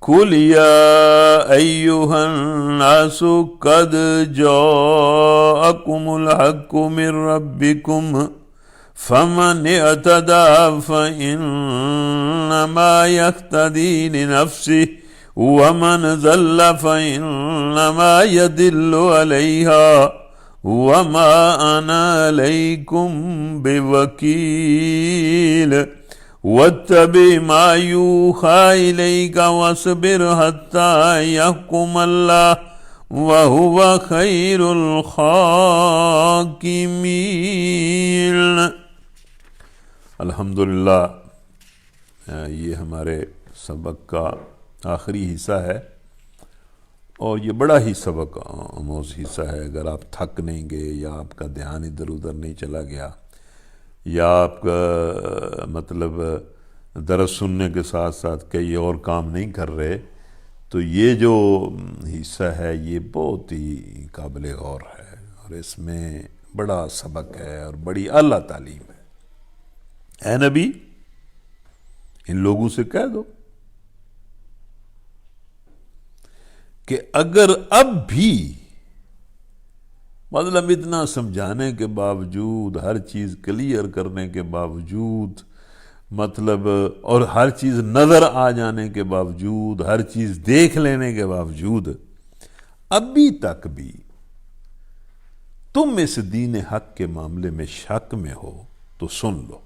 قل يا أيها الناس قد جاءكم الحق من ربكم فمن اعتدى فإنما يهتدي لنفسه ومن ضل فإنما يضل عليها وما أنا عليكم بوكيل واتبع ما يوحى إليك واصبر حتى يحكم الله وهو خير الحاکمین۔ الحمدللہ یہ ہمارے سبق کا آخری حصہ ہے، اور یہ بڑا ہی سبق آموز حصہ ہے۔ اگر آپ تھک نہیں گئے یا آپ کا دھیان ادھر ادھر نہیں چلا گیا یا آپ کا مطلب درس سننے کے ساتھ ساتھ کئی اور کام نہیں کر رہے، تو یہ جو حصہ ہے یہ بہت ہی قابل غور ہے، اور اس میں بڑا سبق ہے اور بڑی اعلیٰ تعلیم ہے۔ اے نبی، ان لوگوں سے کہہ دو کہ اگر اب بھی مطلب اتنا سمجھانے کے باوجود، ہر چیز کلیئر کرنے کے باوجود، مطلب اور ہر چیز نظر آ جانے کے باوجود، ہر چیز دیکھ لینے کے باوجود ابھی تک بھی تم اس دین حق کے معاملے میں شک میں ہو، تو سن لو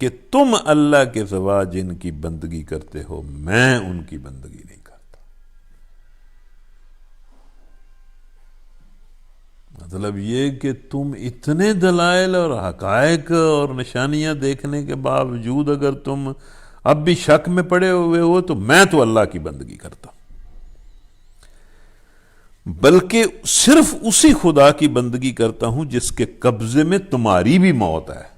کہ تم اللہ کے سوا جن کی بندگی کرتے ہو میں ان کی بندگی نہیں کرتا۔ مطلب یہ کہ تم اتنے دلائل اور حقائق اور نشانیاں دیکھنے کے باوجود اگر تم اب بھی شک میں پڑے ہوئے ہو تو میں تو اللہ کی بندگی کرتا ہوں، بلکہ صرف اسی خدا کی بندگی کرتا ہوں جس کے قبضے میں تمہاری بھی موت ہے۔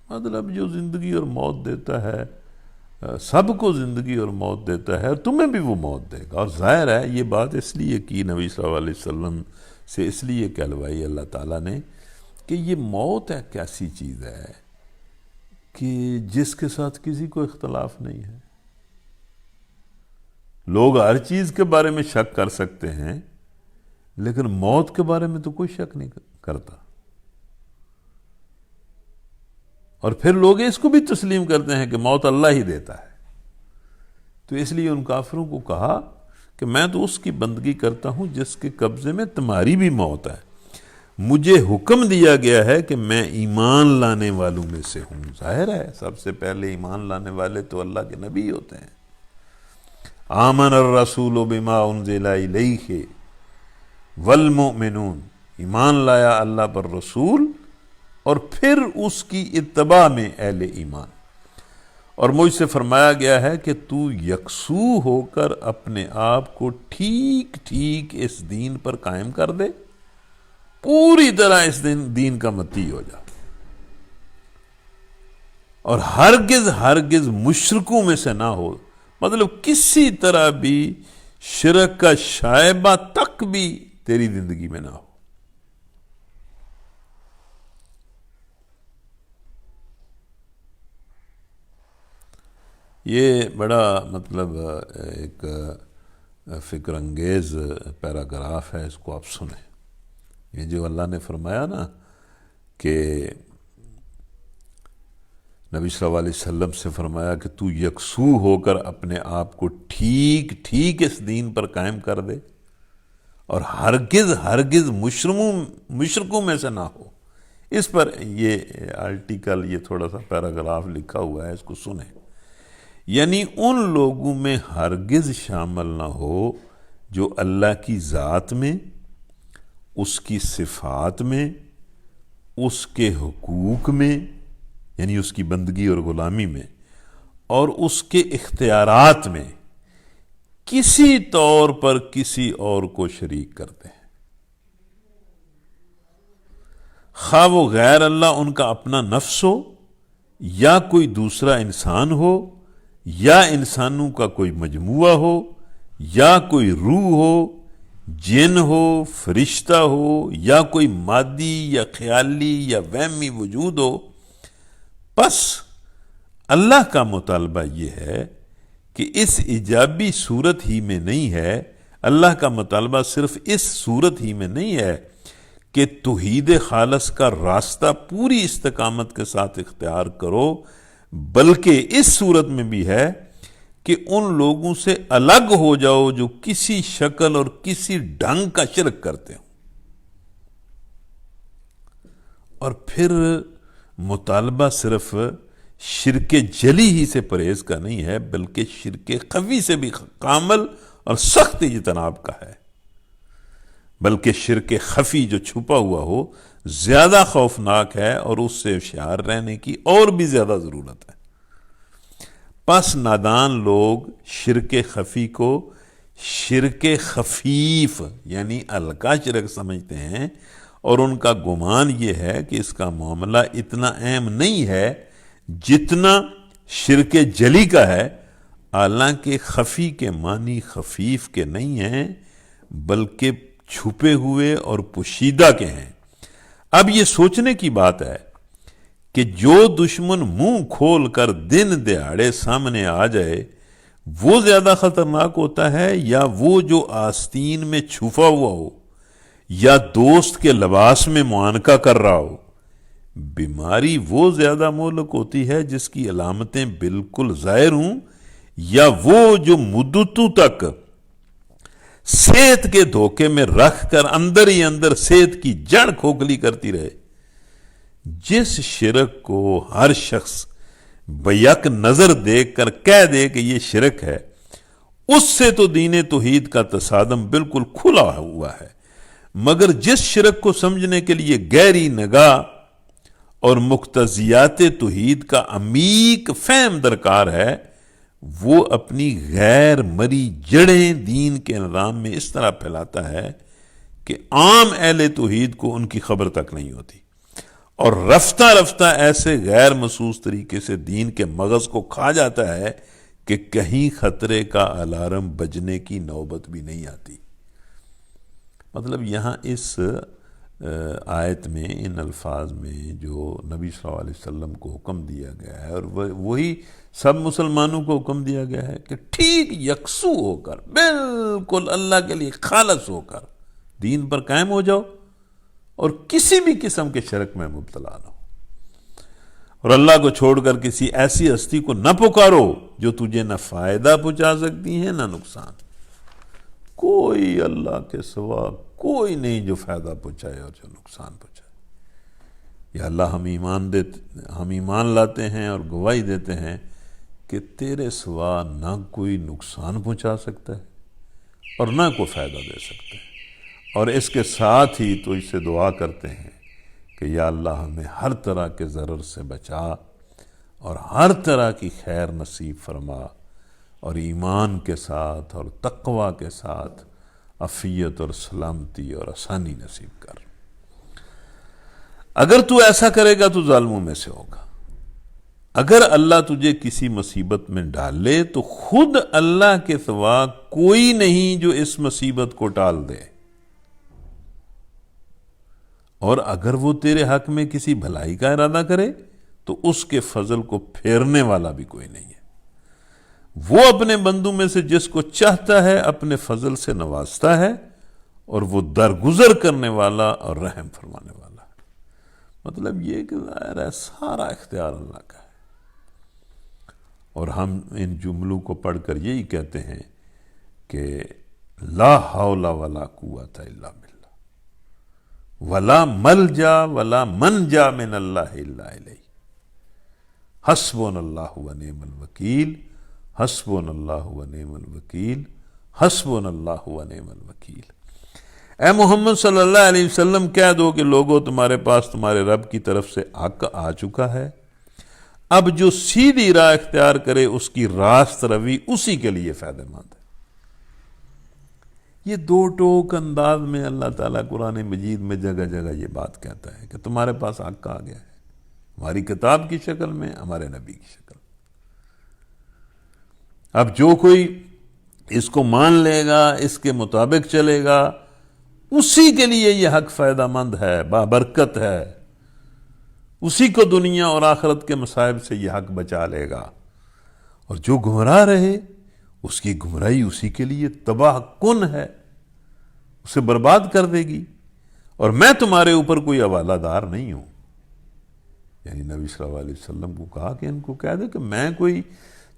مطلب جو زندگی اور موت دیتا ہے، سب کو زندگی اور موت دیتا ہے، اور تمہیں بھی وہ موت دے گا۔ اور ظاہر ہے یہ بات اس لیے کی نبی صلی اللہ علیہ وسلم سے اس لیے کہلوائی اللہ تعالیٰ نے کہ یہ موت ایک ایسی چیز ہے کہ جس کے ساتھ کسی کو اختلاف نہیں ہے۔ لوگ ہر چیز کے بارے میں شک کر سکتے ہیں، لیکن موت کے بارے میں تو کوئی شک نہیں کرتا، اور پھر لوگ اس کو بھی تسلیم کرتے ہیں کہ موت اللہ ہی دیتا ہے۔ تو اس لیے ان کافروں کو کہا کہ میں تو اس کی بندگی کرتا ہوں جس کے قبضے میں تمہاری بھی موت ہے، مجھے حکم دیا گیا ہے کہ میں ایمان لانے والوں میں سے ہوں۔ ظاہر ہے سب سے پہلے ایمان لانے والے تو اللہ کے نبی ہوتے ہیں۔ آمن الرسول بما انزل الیہ والمؤمنون، ایمان لایا اللہ پر رسول اور پھر اس کی اتباع میں اہل ایمان۔ اور مجھ سے فرمایا گیا ہے کہ تو یکسو ہو کر اپنے آپ کو ٹھیک ٹھیک اس دین پر قائم کر دے، پوری طرح اس دین کا متی ہو جا، اور ہرگز ہرگز مشرکوں میں سے نہ ہو۔ مطلب کسی طرح بھی شرک کا شائبہ تک بھی تیری زندگی میں نہ ہو۔ یہ بڑا مطلب ایک فکر انگیز پیراگراف ہے، اس کو آپ سنیں۔ یہ جو اللہ نے فرمایا نا کہ نبی صلی اللہ علیہ وسلم سے فرمایا کہ تو یکسو ہو کر اپنے آپ کو ٹھیک ٹھیک اس دین پر قائم کر دے، اور ہرگز ہرگز مشرکوں میں سے نہ ہو۔ اس پر یہ آرٹیکل، یہ تھوڑا سا پیراگراف لکھا ہوا ہے، اس کو سنیں۔ یعنی ان لوگوں میں ہرگز شامل نہ ہو جو اللہ کی ذات میں اس کی صفات میں، اس کے حقوق میں یعنی اس کی بندگی اور غلامی میں، اور اس کے اختیارات میں کسی طور پر کسی اور کو شریک کرتے ہیں، خواہ وہ غیر اللہ ان کا اپنا نفس ہو، یا کوئی دوسرا انسان ہو، یا انسانوں کا کوئی مجموعہ ہو، یا کوئی روح ہو، جن ہو، فرشتہ ہو، یا کوئی مادی یا خیالی یا وہمی وجود ہو۔ بس اللہ کا مطالبہ یہ ہے کہ اس ایجابی صورت ہی میں نہیں ہے، اللہ کا مطالبہ صرف اس صورت ہی میں نہیں ہے کہ توحید خالص کا راستہ پوری استقامت کے ساتھ اختیار کرو، بلکہ اس صورت میں بھی ہے کہ ان لوگوں سے الگ ہو جاؤ جو کسی شکل اور کسی ڈھنگ کا شرک کرتے ہوں۔ اور پھر مطالبہ صرف شرک جلی ہی سے پرہیز کا نہیں ہے، بلکہ شرک خفی سے بھی کامل اور سخت اجتناب کا ہے، بلکہ شرک خفی جو چھپا ہوا ہو زیادہ خوفناک ہے، اور اس سے ہوشیار رہنے کی اور بھی زیادہ ضرورت ہے۔ پس نادان لوگ شرک خفی کو شرک خفیف یعنی ہلکا شرک سمجھتے ہیں، اور ان کا گمان یہ ہے کہ اس کا معاملہ اتنا اہم نہیں ہے جتنا شرک جلی کا ہے، حالانکہ خفی کے معنی خفیف کے نہیں ہیں بلکہ چھپے ہوئے اور پوشیدہ کے ہیں۔ اب یہ سوچنے کی بات ہے کہ جو دشمن منہ کھول کر دن دہاڑے سامنے آ جائے وہ زیادہ خطرناک ہوتا ہے، یا وہ جو آستین میں چھپا ہوا ہو یا دوست کے لباس میں معانقہ کر رہا ہو؟ بیماری وہ زیادہ مہلک ہوتی ہے جس کی علامتیں بالکل ظاہر ہوں، یا وہ جو مدتوں تک صحت کے دھوکے میں رکھ کر اندر ہی اندر صحت کی جڑ کھوکھلی کرتی رہے؟ جس شرک کو ہر شخص بیک نظر دیکھ کر کہہ دے کہ یہ شرک ہے، اس سے تو دین توحید کا تصادم بالکل کھلا ہوا ہے، مگر جس شرک کو سمجھنے کے لیے گہری نگاہ اور مقتضیات توحید کا عمیق فہم درکار ہے، وہ اپنی غیر مری جڑیں دین کے نظام میں اس طرح پھیلاتا ہے کہ عام اہل توحید کو ان کی خبر تک نہیں ہوتی، اور رفتہ رفتہ ایسے غیر محسوس طریقے سے دین کے مغز کو کھا جاتا ہے کہ کہیں خطرے کا الارم بجنے کی نوبت بھی نہیں آتی۔ مطلب یہاں اس آیت میں ان الفاظ میں جو نبی صلی اللہ علیہ وسلم کو حکم دیا گیا ہے، اور وہی سب مسلمانوں کو حکم دیا گیا ہے کہ ٹھیک یکسو ہو کر، بالکل اللہ کے لیے خالص ہو کر دین پر قائم ہو جاؤ، اور کسی بھی قسم کے شرک میں مبتلا نہ ہو، اور اللہ کو چھوڑ کر کسی ایسی ہستی کو نہ پکارو جو تجھے نہ فائدہ پہنچا سکتی ہے نہ نقصان۔ کوئی اللہ کے سوا کوئی نہیں جو فائدہ پہنچائے اور جو نقصان پہنچائے۔ یا اللہ ہم ایمان لاتے ہیں اور گواہی دیتے ہیں کہ تیرے سوا نہ کوئی نقصان پہنچا سکتا ہے اور نہ کوئی فائدہ دے سکتا ہے، اور اس کے ساتھ ہی تو اس سے دعا کرتے ہیں کہ یا اللہ ہمیں ہر طرح کے ضرر سے بچا اور ہر طرح کی خیر نصیب فرما، اور ایمان کے ساتھ اور تقوی کے ساتھ عافیت اور سلامتی اور آسانی نصیب کر۔ اگر تو ایسا کرے گا تو ظالموں میں سے ہوگا۔ اگر اللہ تجھے کسی مصیبت میں ڈالے تو خود اللہ کے سوا کوئی نہیں جو اس مصیبت کو ٹال دے، اور اگر وہ تیرے حق میں کسی بھلائی کا ارادہ کرے تو اس کے فضل کو پھیرنے والا بھی کوئی نہیں ہے۔ وہ اپنے بندوں میں سے جس کو چاہتا ہے اپنے فضل سے نوازتا ہے، اور وہ درگزر کرنے والا اور رحم فرمانے والا ہے۔ مطلب یہ کہ ظاہر ہے سارا اختیار اللہ کا ہے، اور ہم ان جملوں کو پڑھ کر یہی کہتے ہیں کہ لا حول ولا قوت الا باللہ، ولا ملجا ولا منجا من اللہ الا الیہ، حسبنا اللہ ونعم الوکیل، حسبنا اللہ ونعم الوکیل، حسبنا اللہ ونعم الوکیل۔ اے محمد صلی اللہ علیہ وسلم کہہ دو کہ لوگوں تمہارے پاس تمہارے رب کی طرف سے حق آ چکا ہے، اب جو سیدھی راہ اختیار کرے اس کی راست روی اسی کے لیے فائدہ مند ہے۔ یہ دو ٹوک انداز میں اللہ تعالیٰ قرآن مجید میں جگہ جگہ یہ بات کہتا ہے کہ تمہارے پاس حق آ گیا ہے، ہماری کتاب کی شکل میں، ہمارے نبی کی شکل میں۔ اب جو کوئی اس کو مان لے گا، اس کے مطابق چلے گا، اسی کے لیے یہ حق فائدہ مند ہے، بابرکت ہے، اسی کو دنیا اور آخرت کے مصائب سے یہ حق بچا لے گا۔ اور جو گمراہ رہے اس کی گمراہی اسی کے لیے تباہ کن ہے، اسے برباد کر دے گی، اور میں تمہارے اوپر کوئی حوالہ دار نہیں ہوں۔ یعنی نبی صلی اللہ علیہ وسلم کو کہا کہ ان کو کہہ دے کہ میں کوئی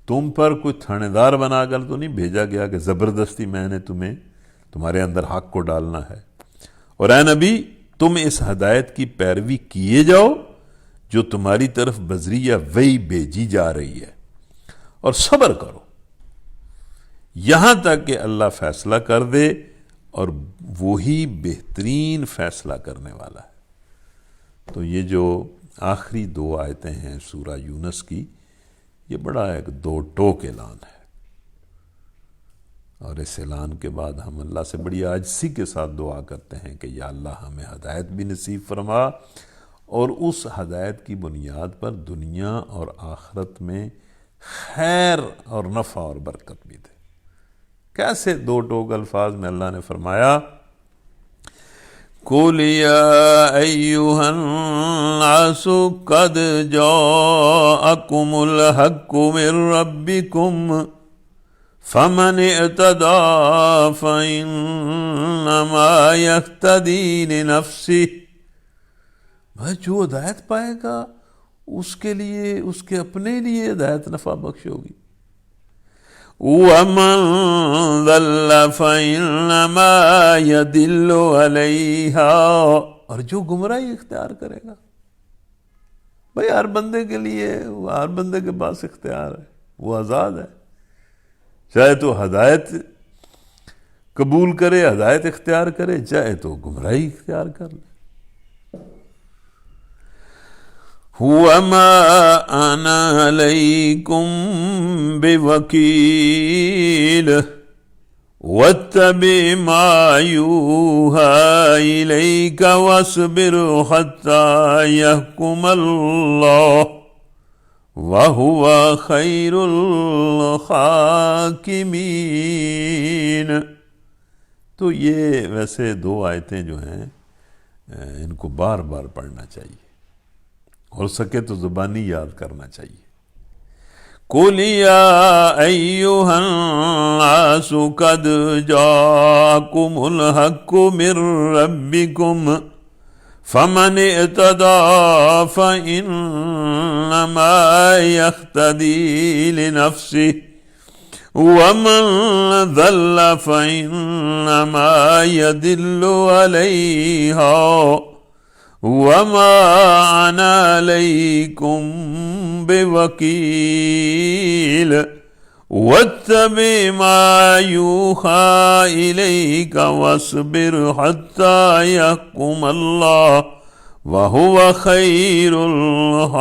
تم پر کوئی تھانے دار بنا کر تو نہیں بھیجا گیا کہ زبردستی میں نے تمہارے اندر حق کو ڈالنا ہے۔ اور اے نبی تم اس ہدایت کی پیروی کیے جاؤ جو تمہاری طرف بذریعہ وحی بھیجی جا رہی ہے، اور صبر کرو یہاں تک کہ اللہ فیصلہ کر دے، اور وہی بہترین فیصلہ کرنے والا ہے۔ تو یہ جو آخری دو آیتیں ہیں سورہ یونس کی، یہ بڑا ایک دو ٹوک اعلان ہے، اور اس اعلان کے بعد ہم اللہ سے بڑی عاجزی کے ساتھ دعا کرتے ہیں کہ یا اللہ ہمیں ہدایت بھی نصیب فرما، اور اس ہدایت کی بنیاد پر دنیا اور آخرت میں خیر اور نفع اور برکت بھی دے۔ کیسے دو ٹوک الفاظ میں اللہ نے فرمایا، قُلْ يَا أَيُّهَا النَّاسُ قَدْ جَاءَكُمُ الْحَقُّ مِنْ رَبِّكُمْ فَمَنِ اعْتَدَىٰ فَإِنَّمَا يَهْتَدِي لِنَفْسِهِ، بھائی جو ہدایت پائے گا اس کے لیے، اس کے اپنے لیے ہدایت نفع بخش ہوگی۔ وَمَنْ ضَلَّ فَإِنَّمَا يَضِلُّ عَلَيْهَا، اور جو گمراہی اختیار کرے گا، بھائی ہر بندے کے لیے، ہر بندے کے پاس اختیار ہے، وہ آزاد ہے، چاہے تو ہدایت قبول کرے، ہدایت اختیار کرے، چاہے تو گمراہی اختیار کر لے۔ وَمَا أَنَا عَلَيْكُمْ بِوَكِيلٍ وَاتَّبِعْ مَا يُوحَىٰ إِلَيْكَ وَاصْبِرْ حَتَّىٰ يَحْكُمَ اللَّهُ وَهُوَ خَيْرُ الْحَاكِمِينَ۔ تو یہ ویسے دو آیتیں جو ہیں ان کو بار بار پڑھنا چاہیے، ہو سکے تو زبانی یاد کرنا چاہیے۔ قُلْ يَا أَيُّهَا النَّاسُ قَدْ جَاءَكُمُ الْحَقُّ مِنْ رَبِّكُمْ فَمَنِ اعْتَدَىٰ فَإِنَّمَا يَهْتَدِي لِنَفْسِهِ وَمَنْ ضَلَّ فَإِنَّمَا يَضِلُّ عَلَيْهَا وَمَا أَنَا عَلَيْكُمْ بِوَكِيلٍ وَاتَّبِعْ مَا يُوحَىٰ إِلَيْكَ وَاصْبِرْ حَتَّىٰ يَحْكُمَ اللَّهُ وَهُوَ خَيْرُ الْحَاكِمِينَ۔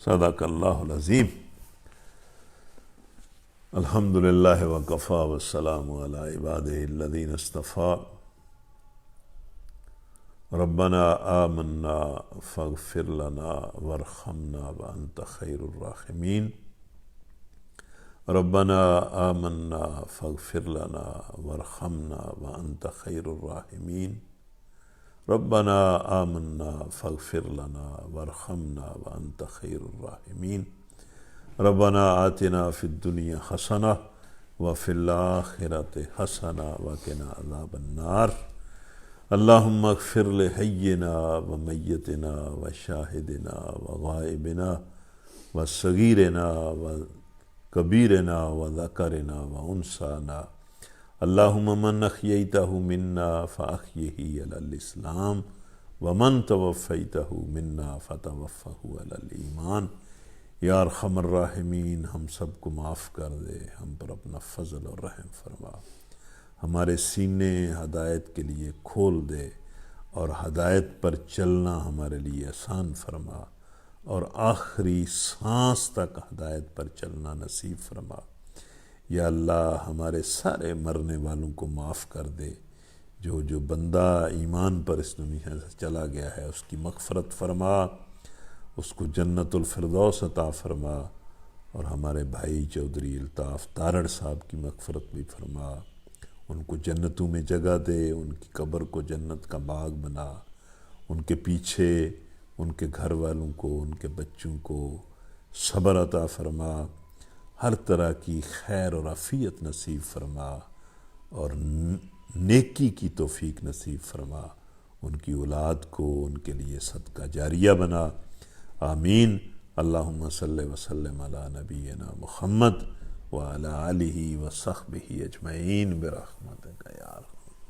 صدق اللہ العظیم۔ الحمدللہ وکفیٰ والسلام علی عبادہ الذین اصطفیٰ۔ ربنا آمنا فاغفر لنا وارحمنا وانت خیر الراحمین۔ ربنا آمنا فاغفر لنا وارحمنا وانت خیر الراحمین۔ ربنا آمنا فاغفر لنا وارحمنا وانت خیر الراحمین۔ ربنا آتنا فی الدنیا حسنہ وفی الآخرۃ حسنہ وقنا عذاب النار۔ اللہم اغفر لحینا ومیتنا وشاہدنا وغائبنا وصغیرنا وکبیرنا وذکرنا وانثانا۔ اللہم من احییتہ منا فاحیہ علی الاسلام ومن توفیتہ منا فتوفہ علی الایمان۔ یا ارحم الراحمین ہم سب کو معاف کر دے، ہم پر اپنا فضل اور رحم فرما، ہمارے سینے ہدایت کے لیے کھول دے اور ہدایت پر چلنا ہمارے لیے آسان فرما، اور آخری سانس تک ہدایت پر چلنا نصیب فرما۔ یا اللہ ہمارے سارے مرنے والوں کو معاف کر دے، جو بندہ ایمان پر اس دنیا سے چلا گیا ہے اس کی مغفرت فرما، اس کو جنت الفردوس عطا فرما، اور ہمارے بھائی چودھری الطاف تارڑ صاحب کی مغفرت بھی فرما، ان کو جنتوں میں جگہ دے، ان کی قبر کو جنت کا باغ بنا، ان کے پیچھے ان کے گھر والوں کو، ان کے بچوں کو صبر عطا فرما، ہر طرح کی خیر اور عافیت نصیب فرما، اور نیکی کی توفیق نصیب فرما، ان کی اولاد کو ان کے لیے صدقہ جاریہ بنا، آمین۔ اللہم صلی وسلم علی نبینا محمد وعلی آلہ وصحبہ اجمعین برحمتک یا ارحم